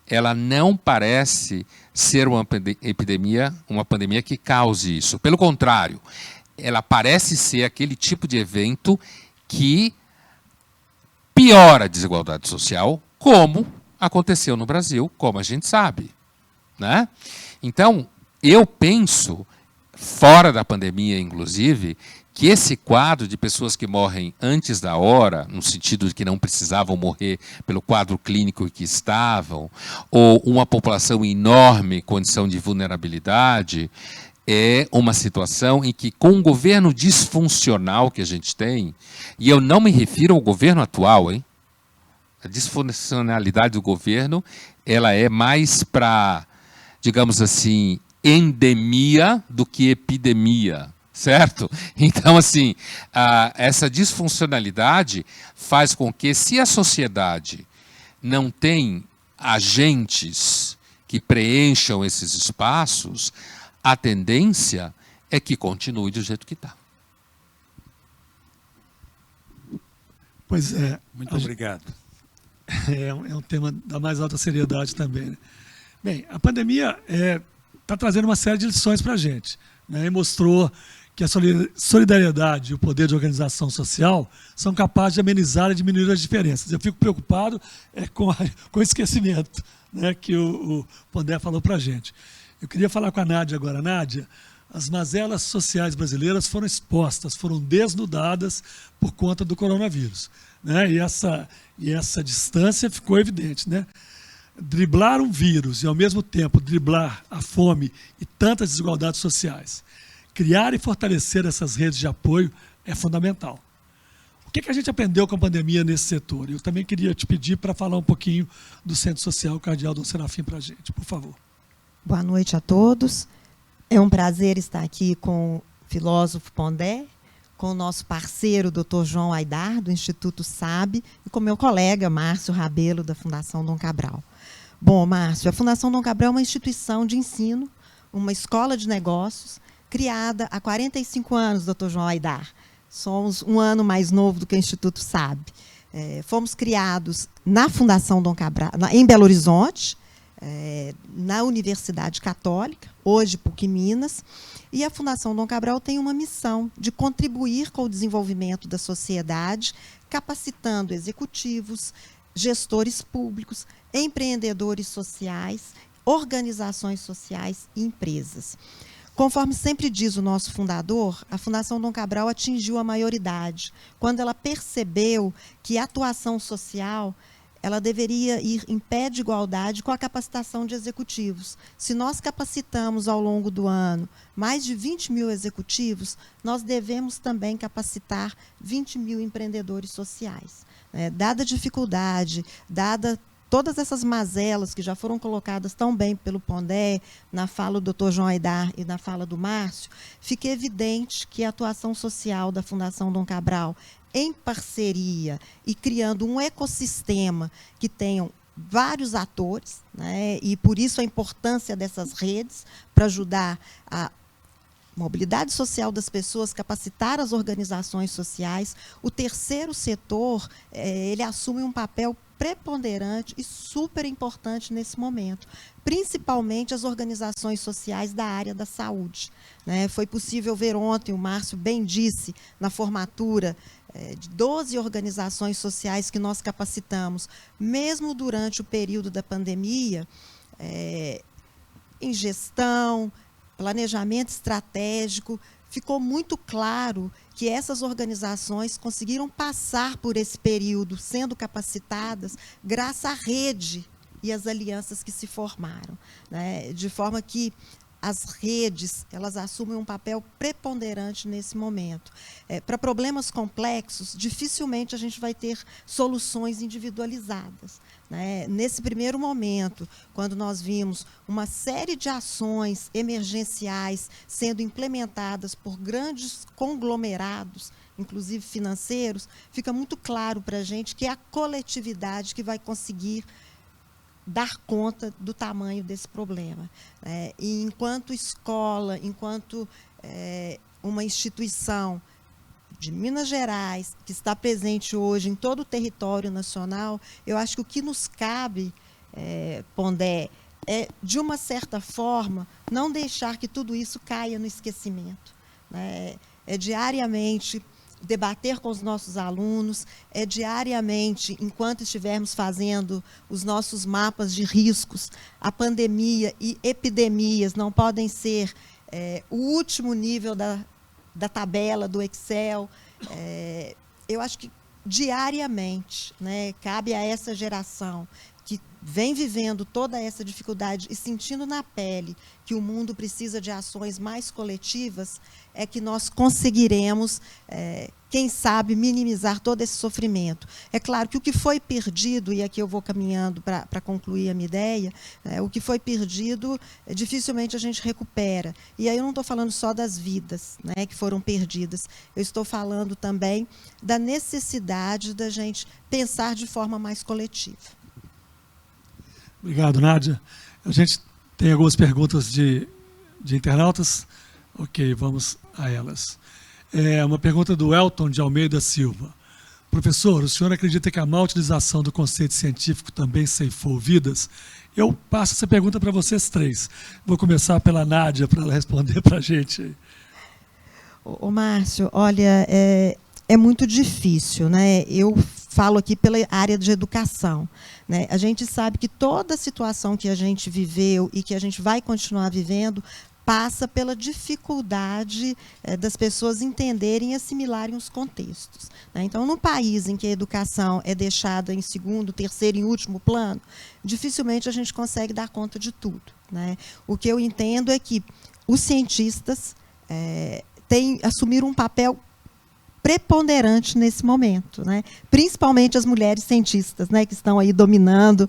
ela não parece ser uma pandemia que cause isso. Pelo contrário, ela parece ser aquele tipo de evento que piora a desigualdade social, como aconteceu no Brasil, como a gente sabe, né? Então, eu penso, fora da pandemia, inclusive, que esse quadro de pessoas que morrem antes da hora, no sentido de que não precisavam morrer pelo quadro clínico que estavam, ou uma população em enorme condição de vulnerabilidade, é uma situação em que, com o governo disfuncional que a gente tem, e eu não me refiro ao governo atual, hein? A disfuncionalidade do governo, ela é mais para, digamos assim, endemia do que epidemia, certo? Então, assim, essa disfuncionalidade faz com que, se a sociedade não tem agentes que preencham esses espaços, a tendência é que continue do jeito que está. Pois é. Muito obrigado. É um tema da mais alta seriedade também, né? Bem, a pandemia está trazendo uma série de lições para a gente, né? E mostrou que a solidariedade e o poder de organização social são capazes de amenizar e diminuir as diferenças. Eu fico preocupado com o esquecimento, né, que o Pondé falou para a gente. Eu queria falar com a Nádia agora. Nádia, as mazelas sociais brasileiras foram expostas, foram desnudadas por conta do coronavírus, né? E essa distância ficou evidente, né? Driblar um vírus e, ao mesmo tempo, driblar a fome e tantas desigualdades sociais, criar e fortalecer essas redes de apoio é fundamental. O que a gente aprendeu com a pandemia nesse setor? Eu também queria te pedir para falar um pouquinho do Centro Social Cardeal Dom Serafim para a gente, por favor. Boa noite a todos. É um prazer estar aqui com o filósofo Pondé, com o nosso parceiro, Dr. João Aidar, do Instituto SAB, e com meu colega, Márcio Rabelo, da Fundação Dom Cabral. Bom, Márcio, a Fundação Dom Cabral é uma instituição de ensino, uma escola de negócios, criada há 45 anos, doutor João Aidar. Somos um ano mais novo do que o Instituto SAB. Fomos criados na Fundação Dom Cabral, em Belo Horizonte, na Universidade Católica, hoje PUC Minas, e a Fundação Dom Cabral tem uma missão de contribuir com o desenvolvimento da sociedade, capacitando executivos, gestores públicos, empreendedores sociais, organizações sociais e empresas. Conforme sempre diz o nosso fundador, a Fundação Dom Cabral atingiu a maioridade, quando ela percebeu que a atuação social ela deveria ir em pé de igualdade com a capacitação de executivos. Se nós capacitamos ao longo do ano mais de 20 mil executivos, nós devemos também capacitar 20 mil empreendedores sociais. Dada a dificuldade, dada todas essas mazelas que já foram colocadas tão bem pelo Pondé, na fala do Dr. João Aidar e na fala do Márcio, fica evidente que a atuação social da Fundação Dom Cabral, em parceria e criando um ecossistema que tenham vários atores, né, e por isso a importância dessas redes para ajudar a mobilidade social das pessoas, capacitar as organizações sociais. O terceiro setor, ele assume um papel preponderante e super importante nesse momento, principalmente as organizações sociais da área da saúde. Foi possível ver ontem, o Márcio bem disse, na formatura de 12 organizações sociais que nós capacitamos, mesmo durante o período da pandemia, em gestão, planejamento estratégico, ficou muito claro que essas organizações conseguiram passar por esse período sendo capacitadas graças à rede e às alianças que se formaram, de forma que as redes elas assumem um papel preponderante nesse momento. Para problemas complexos, dificilmente a gente vai ter soluções individualizadas. Nesse primeiro momento, quando nós vimos uma série de ações emergenciais sendo implementadas por grandes conglomerados, inclusive financeiros, fica muito claro para a gente que é a coletividade que vai conseguir dar conta do tamanho desse problema. E enquanto escola, enquanto uma instituição de Minas Gerais, que está presente hoje em todo o território nacional, eu acho que o que nos cabe, Pondé, é, de uma certa forma, não deixar que tudo isso caia no esquecimento. É diariamente debater com os nossos alunos, diariamente, enquanto estivermos fazendo os nossos mapas de riscos, a pandemia e epidemias não podem ser o último nível da tabela, do Excel. Eu acho que diariamente, cabe a essa geração que vem vivendo toda essa dificuldade e sentindo na pele que o mundo precisa de ações mais coletivas, é que nós conseguiremos, quem sabe, minimizar todo esse sofrimento. É claro que o que foi perdido, e aqui eu vou caminhando para concluir a minha ideia, o que foi perdido, dificilmente a gente recupera. E aí eu não estou falando só das vidas que foram perdidas, eu estou falando também da necessidade da gente pensar de forma mais coletiva. Obrigado, Nádia. A gente tem algumas perguntas de internautas. Ok, vamos a elas. Uma pergunta do Elton de Almeida Silva. Professor, o senhor acredita que a má utilização do conceito científico também ceifou vidas? Eu passo essa pergunta para vocês três. Vou começar pela Nádia, para ela responder para a gente. Ô, Márcio, olha, é muito difícil, Eu falo aqui pela área de educação. A gente sabe que toda a situação que a gente viveu e que a gente vai continuar vivendo passa pela dificuldade das pessoas entenderem e assimilarem os contextos. Então, num país em que a educação é deixada em segundo, terceiro e último plano, dificilmente a gente consegue dar conta de tudo. O que eu entendo é que os cientistas assumiram um papel preponderante nesse momento, principalmente as mulheres cientistas, que estão aí dominando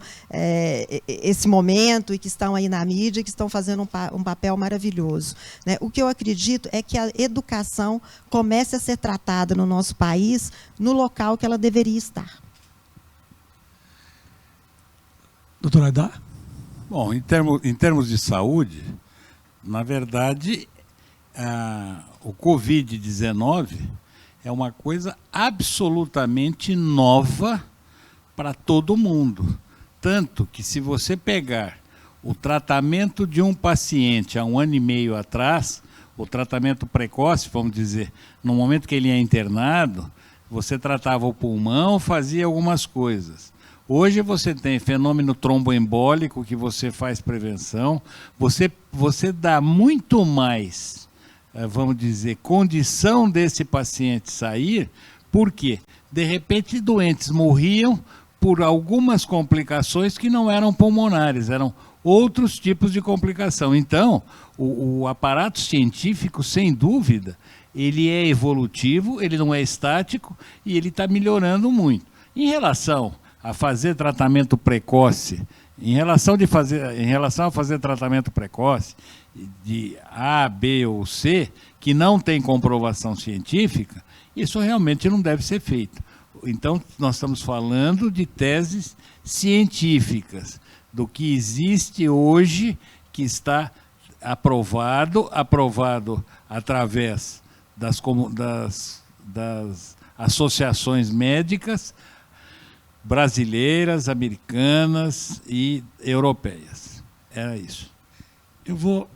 esse momento e que estão aí na mídia, que estão fazendo um papel maravilhoso. O que eu acredito é que a educação comece a ser tratada no nosso país no local que ela deveria estar. Doutora Aidar? Bom, em termos de saúde, na verdade, o Covid-19 é uma coisa absolutamente nova para todo mundo. Tanto que, se você pegar o tratamento de um paciente há 1 ano e meio atrás, o tratamento precoce, vamos dizer, no momento que ele é internado, você tratava o pulmão, fazia algumas coisas. Hoje você tem fenômeno tromboembólico, que você faz prevenção, você dá muito mais, vamos dizer, condição desse paciente sair, porque, de repente, doentes morriam por algumas complicações que não eram pulmonares, eram outros tipos de complicação. Então, o aparato científico, sem dúvida, ele é evolutivo, ele não é estático e ele está melhorando muito. Em relação a fazer tratamento precoce, em relação a fazer tratamento precoce de A, B ou C, que não tem comprovação científica, isso realmente não deve ser feito. Então, nós estamos falando de teses científicas, do que existe hoje, que está aprovado através das associações médicas brasileiras, americanas e europeias. Era isso. Eu vou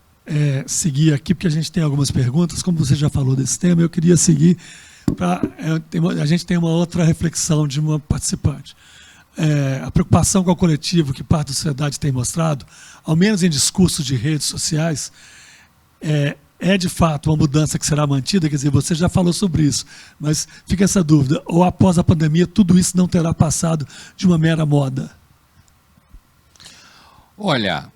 seguir aqui, porque a gente tem algumas perguntas. Como você já falou desse tema, eu queria seguir para... a gente tem uma outra reflexão de uma participante. A preocupação com o coletivo que parte da sociedade tem mostrado, ao menos em discursos de redes sociais, é de fato uma mudança que será mantida? Quer dizer, você já falou sobre isso, mas fica essa dúvida: ou após a pandemia tudo isso não terá passado de uma mera moda? Olha,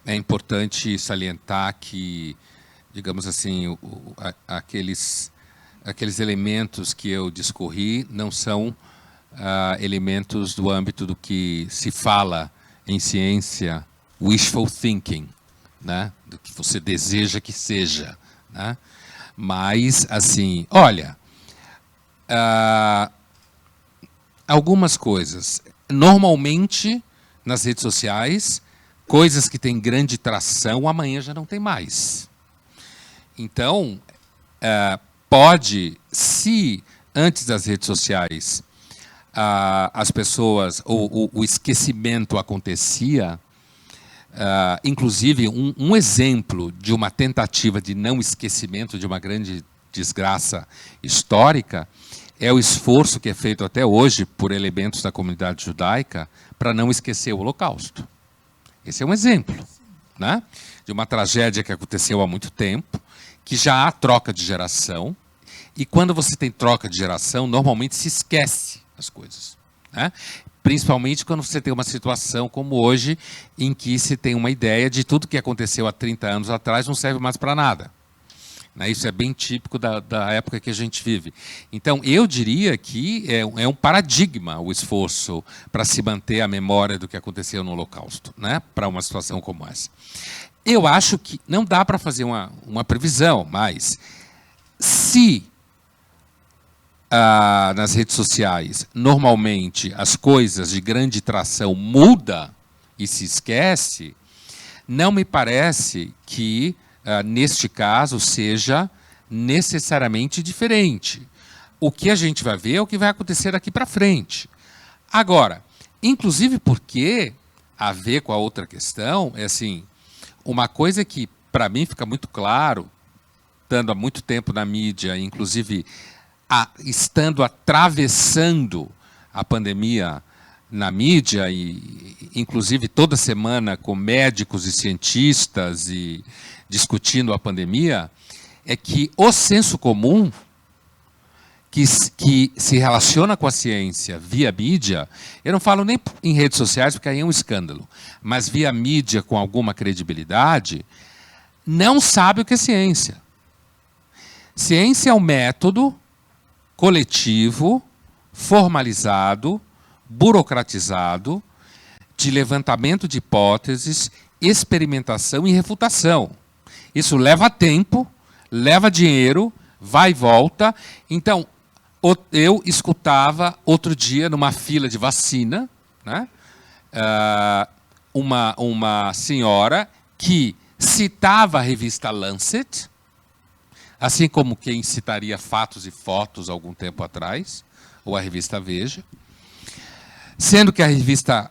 é importante salientar que, digamos assim, aqueles elementos que eu discorri não são elementos do âmbito do que se fala em ciência, wishful thinking, né? Do que você deseja que seja, né? Mas, assim, olha, algumas coisas. Normalmente, nas redes sociais, coisas que têm grande tração, amanhã já não tem mais. Então, pode, se antes das redes sociais as pessoas, o esquecimento acontecia, inclusive um exemplo de uma tentativa de não esquecimento de uma grande desgraça histórica é o esforço que é feito até hoje por elementos da comunidade judaica para não esquecer o Holocausto. Esse é um exemplo, né, de uma tragédia que aconteceu há muito tempo, que já há troca de geração, e quando você tem troca de geração, normalmente se esquece as coisas, né? Principalmente quando você tem uma situação como hoje, em que se tem uma ideia de tudo que aconteceu há 30 anos atrás não serve mais para nada. Isso é bem típico da época que a gente vive. Então, eu diria que é um paradigma o esforço para se manter a memória do que aconteceu no Holocausto, né, para uma situação como essa. Eu acho que não dá para fazer uma previsão, mas se nas redes sociais, normalmente, as coisas de grande tração mudam e se esquece, não me parece que, neste caso, seja necessariamente diferente. O que a gente vai ver é o que vai acontecer daqui para frente. Agora, inclusive porque, a ver com a outra questão, é assim, uma coisa que, para mim, fica muito claro, estando há muito tempo na mídia, inclusive estando atravessando a pandemia na mídia, e inclusive toda semana com médicos e cientistas e discutindo a pandemia, é que o senso comum que se relaciona com a ciência via mídia, eu não falo nem em redes sociais, porque aí é um escândalo, mas via mídia com alguma credibilidade, não sabe o que é ciência. Ciência é um método coletivo, formalizado, burocratizado, de levantamento de hipóteses, experimentação e refutação. Isso leva tempo, leva dinheiro, vai e volta. Então, eu escutava outro dia, numa fila de vacina, né? Uma senhora que citava a revista Lancet, assim como quem citaria Fatos e Fotos algum tempo atrás, ou a revista Veja, sendo que a revista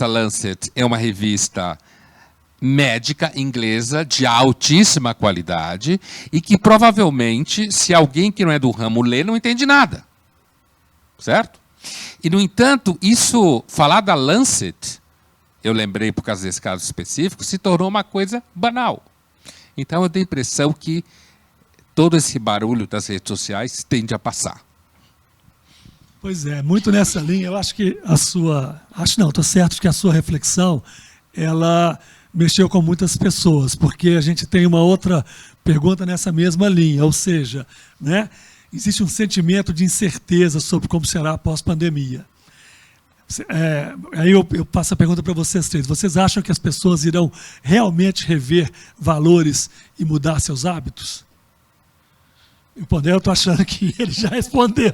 Lancet é uma revista médica inglesa de altíssima qualidade e que provavelmente, se alguém que não é do ramo lê, não entende nada. Certo? E, no entanto, falar da Lancet, eu lembrei por causa desse caso específico, se tornou uma coisa banal. Então, eu tenho a impressão que todo esse barulho das redes sociais tende a passar. Pois é, muito nessa linha. Eu acho que estou certo que a sua reflexão, ela mexeu com muitas pessoas, porque a gente tem uma outra pergunta nessa mesma linha, ou seja, né, existe um sentimento de incerteza sobre como será após pandemia. Aí eu passo a pergunta para vocês três. Vocês acham que as pessoas irão realmente rever valores e mudar seus hábitos? O Pondé, eu estou achando que ele já respondeu.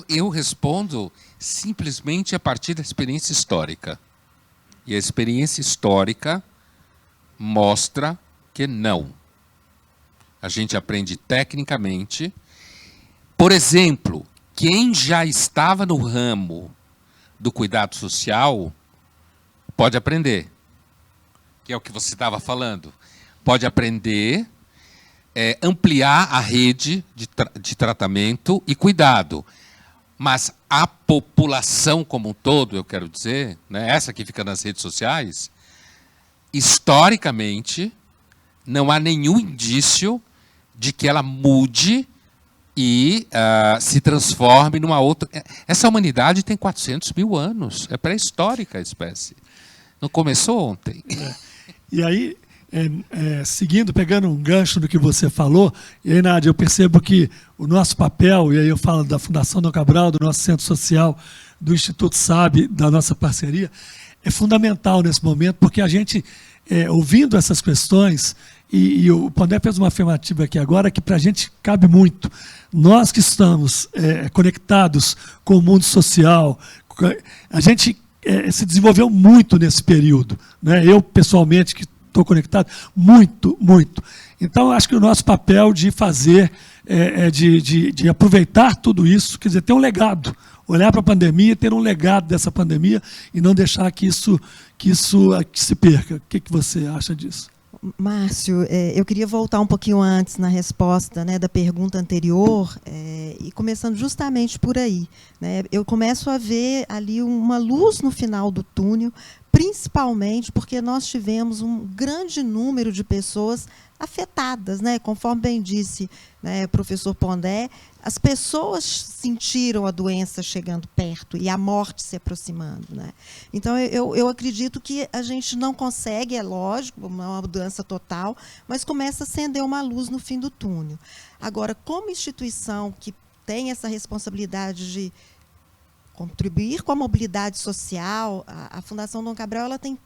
Eu respondo simplesmente a partir da experiência histórica. E a experiência histórica mostra que não. A gente aprende tecnicamente. Por exemplo, quem já estava no ramo do cuidado social pode aprender, que é o que você estava falando. Pode aprender, ampliar a rede de tratamento e cuidado. Mas a população como um todo, eu quero dizer, né, essa que fica nas redes sociais, historicamente, não há nenhum indício de que ela mude e se transforme numa outra... Essa humanidade tem 400 mil anos, é pré-histórica a espécie. Não começou ontem. E aí, pegando um gancho do que você falou, e aí, Nádia, eu percebo que o nosso papel, e aí eu falo da Fundação Dom Cabral, do nosso Centro Social, do Instituto SAB, da nossa parceria, é fundamental nesse momento, porque a gente, ouvindo essas questões, e o Pondé fez uma afirmativa aqui agora que para a gente cabe muito. Nós que estamos conectados com o mundo social, a gente se desenvolveu muito nesse período, né? Eu, pessoalmente, que estou conectado, muito, muito. Então, acho que o nosso papel de fazer, de aproveitar tudo isso, quer dizer, ter um legado, olhar para a pandemia, ter um legado dessa pandemia e não deixar que isso se perca. O que você acha disso? Márcio, eu queria voltar um pouquinho antes na resposta, né, da pergunta anterior, e começando justamente por aí, né, eu começo a ver ali uma luz no final do túnel, principalmente porque nós tivemos um grande número de pessoas afetadas, né? Conforme bem disse, né, o professor Pondé, as pessoas sentiram a doença chegando perto e a morte se aproximando, né? Então, eu acredito que a gente não consegue, é lógico, não é uma mudança total, mas começa a acender uma luz no fim do túnel. Agora, como instituição que tem essa responsabilidade de contribuir com a mobilidade social, a Fundação Dom Cabral ela tem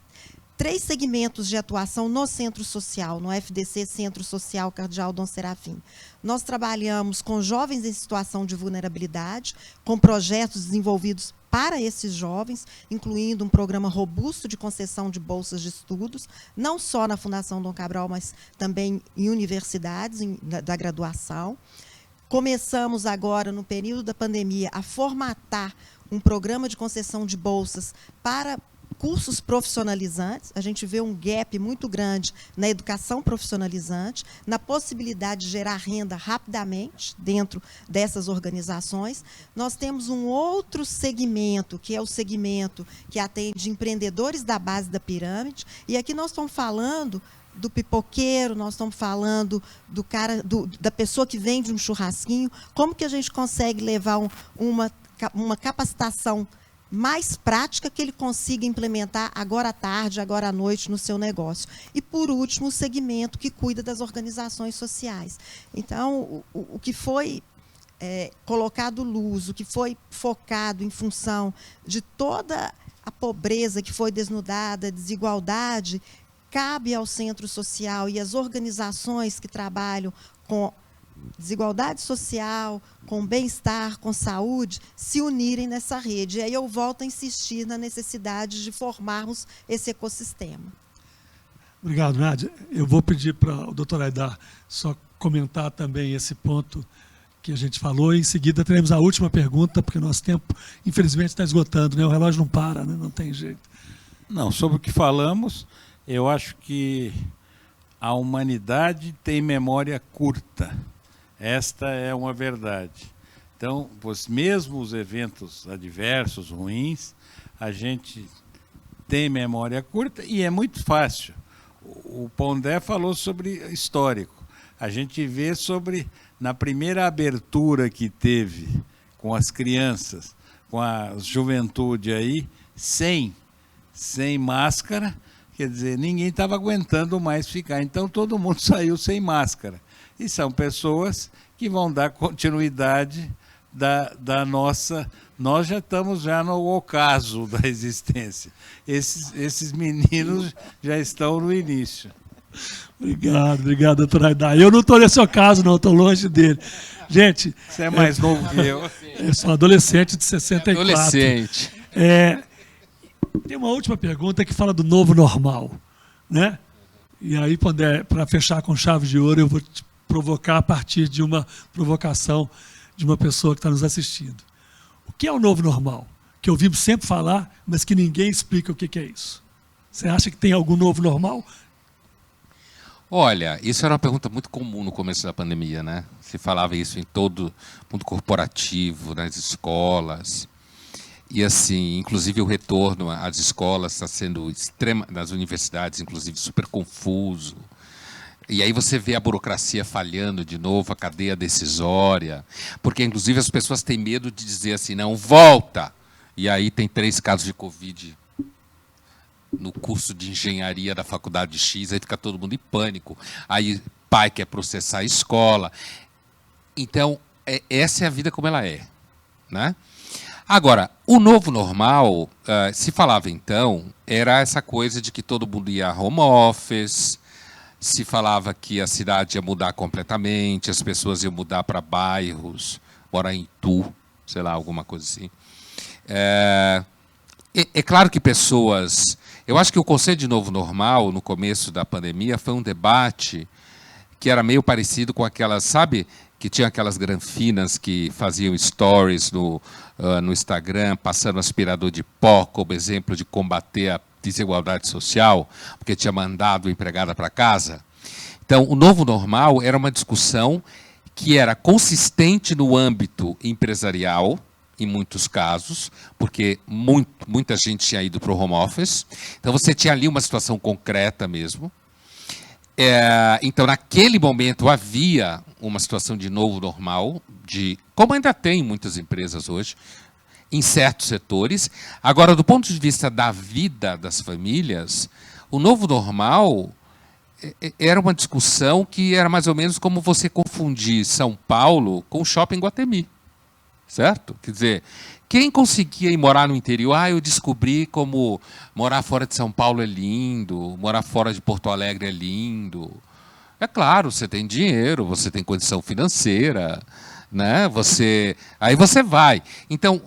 3 segmentos de atuação no Centro Social, no FDC Centro Social Cardeal Dom Serafim. Nós trabalhamos com jovens em situação de vulnerabilidade, com projetos desenvolvidos para esses jovens, incluindo um programa robusto de concessão de bolsas de estudos, não só na Fundação Dom Cabral, mas também em universidades da graduação. Começamos agora, no período da pandemia, a formatar um programa de concessão de bolsas para cursos profissionalizantes. A gente vê um gap muito grande na educação profissionalizante, na possibilidade de gerar renda rapidamente dentro dessas organizações. Nós temos um outro segmento, que é o segmento que atende empreendedores da base da pirâmide, e aqui nós estamos falando do pipoqueiro, nós estamos falando do cara, da pessoa que vende um churrasquinho. Como que a gente consegue levar uma capacitação mais prática que ele consiga implementar agora à tarde, agora à noite no seu negócio. E, por último, o segmento que cuida das organizações sociais. Então, o que foi colocado luz, o que foi focado em função de toda a pobreza que foi desnudada, a desigualdade, cabe ao centro social e às organizações que trabalham com desigualdade social, com bem-estar, com saúde, se unirem nessa rede. E aí eu volto a insistir na necessidade de formarmos esse ecossistema. Obrigado, Nádia. Eu vou pedir para o doutor Aidar só comentar também esse ponto que a gente falou, e em seguida teremos a última pergunta, porque o nosso tempo, infelizmente, está esgotando, né? O relógio não para, né? Não tem jeito. Não, sobre o que falamos, eu acho que a humanidade tem memória curta. Esta é uma verdade. Então, mesmo os eventos adversos, ruins, a gente tem memória curta e é muito fácil. O Pondé falou sobre histórico. A gente vê na primeira abertura que teve com as crianças, com a juventude aí, sem máscara, quer dizer, ninguém estava aguentando mais ficar. Então, todo mundo saiu sem máscara. E são pessoas que vão dar continuidade da nossa... Nós já estamos no ocaso da existência. Esses meninos já estão no início. Obrigado, doutor Aidar. Eu não estou nesse ocaso, não, estou longe dele. Gente... Você é mais novo que eu. Eu sou adolescente de 64. Adolescente. Tem uma última pergunta que fala do novo normal, né? E aí, para fechar com chave de ouro, eu vou te provocar a partir de uma provocação de uma pessoa que está nos assistindo. O que é o novo normal? Que ouvimos sempre falar, mas que ninguém explica o que é isso. Você acha que tem algum novo normal? Olha, isso era uma pergunta muito comum no começo da pandemia, né? Se falava isso em todo mundo corporativo, nas escolas. E assim, inclusive o retorno às escolas está sendo nas universidades, inclusive, super confuso. E aí você vê a burocracia falhando de novo, a cadeia decisória, porque inclusive as pessoas têm medo de dizer assim, não, volta! E aí tem 3 casos de Covid no curso de engenharia da faculdade X, aí fica todo mundo em pânico. Aí pai quer processar a escola. Então, essa é a vida como ela é, né? Agora, o novo normal, se falava então, era essa coisa de que todo mundo ia home office, se falava que a cidade ia mudar completamente, as pessoas iam mudar para bairros, morar em Itu, sei lá, alguma coisa assim. É claro que pessoas... Eu acho que o conceito de novo normal, no começo da pandemia, foi um debate que era meio parecido com aquelas, sabe, que tinha aquelas granfinas que faziam stories no Instagram, passando aspirador de pó como exemplo de combater a desigualdade social, porque tinha mandado a empregada para casa. Então, o novo normal era uma discussão que era consistente no âmbito empresarial, em muitos casos, porque muita gente tinha ido para o home office. Então, você tinha ali uma situação concreta mesmo. Então, naquele momento, havia uma situação de novo normal, como ainda tem em muitas empresas hoje, em certos setores. Agora, do ponto de vista da vida das famílias, o novo normal era uma discussão que era mais ou menos como você confundir São Paulo com o Shopping Guatemi. Certo? Quer dizer, quem conseguia ir morar no interior, eu descobri como morar fora de São Paulo é lindo, morar fora de Porto Alegre é lindo. É claro, você tem dinheiro, você tem condição financeira, né? Aí você vai. Então,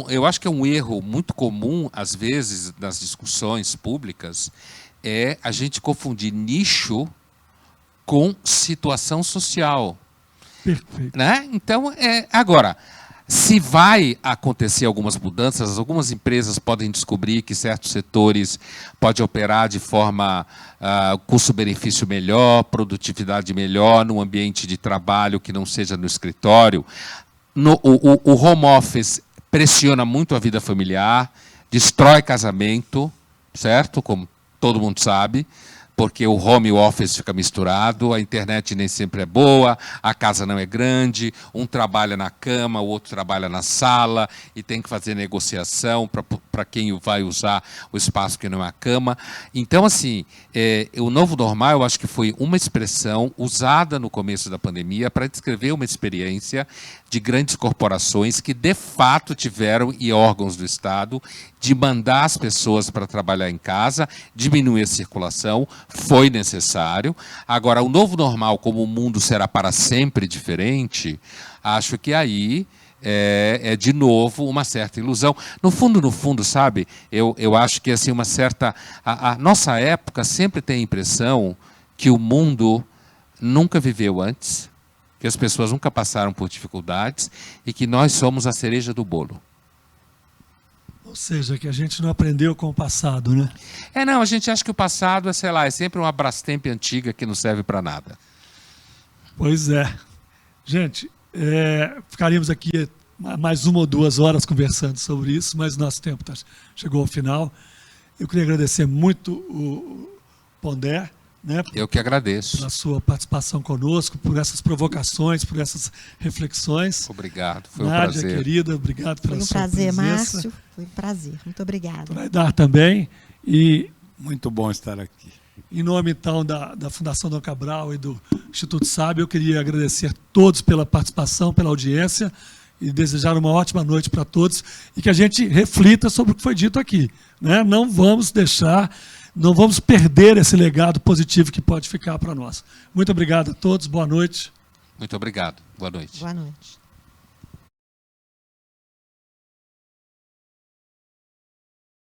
eu acho que é um erro muito comum, às vezes, nas discussões públicas, é a gente confundir nicho com situação social. Perfeito. Né? Então, agora, se vai acontecer algumas mudanças, algumas empresas podem descobrir que certos setores podem operar de forma custo-benefício melhor, produtividade melhor, num ambiente de trabalho que não seja no escritório. O home office pressiona muito a vida familiar, destrói casamento, certo? Como todo mundo sabe. Porque o home office fica misturado, a internet nem sempre é boa, a casa não é grande, um trabalha na cama, o outro trabalha na sala, e tem que fazer negociação para para quem vai usar o espaço que não é a cama. Então, assim, o novo normal, eu acho que foi uma expressão usada no começo da pandemia para descrever uma experiência de grandes corporações que, de fato, tiveram, e órgãos do Estado, de mandar as pessoas para trabalhar em casa, diminuir a circulação, foi necessário. Agora, o novo normal, como o mundo será para sempre diferente, acho que aí é de novo uma certa ilusão. No fundo, sabe, eu acho que assim, uma certa... A nossa época sempre tem a impressão que o mundo nunca viveu antes, que as pessoas nunca passaram por dificuldades e que nós somos a cereja do bolo. Ou seja, que a gente não aprendeu com o passado, né? Não, a gente acha que o passado sei lá, é sempre uma Brastemp antiga que não serve para nada. Pois é. Gente, ficaríamos aqui mais 1 ou 2 horas conversando sobre isso, mas nosso tempo chegou ao final. Eu queria agradecer muito o Pondé, né, eu que agradeço. Pela sua participação conosco, por essas provocações, por essas reflexões. Obrigado, foi Nádia, um prazer. Querida, obrigado pela sua presença. Foi um prazer, Márcio. Foi um prazer. Muito obrigada. Vai dar também. E muito bom estar aqui. Em nome, então, da Fundação Dom Cabral e do Instituto Sábio, eu queria agradecer a todos pela participação, pela audiência e desejar uma ótima noite para todos e que a gente reflita sobre o que foi dito aqui, né? Não vamos perder esse legado positivo que pode ficar para nós. Muito obrigado a todos, boa noite. Muito obrigado, boa noite. Boa noite.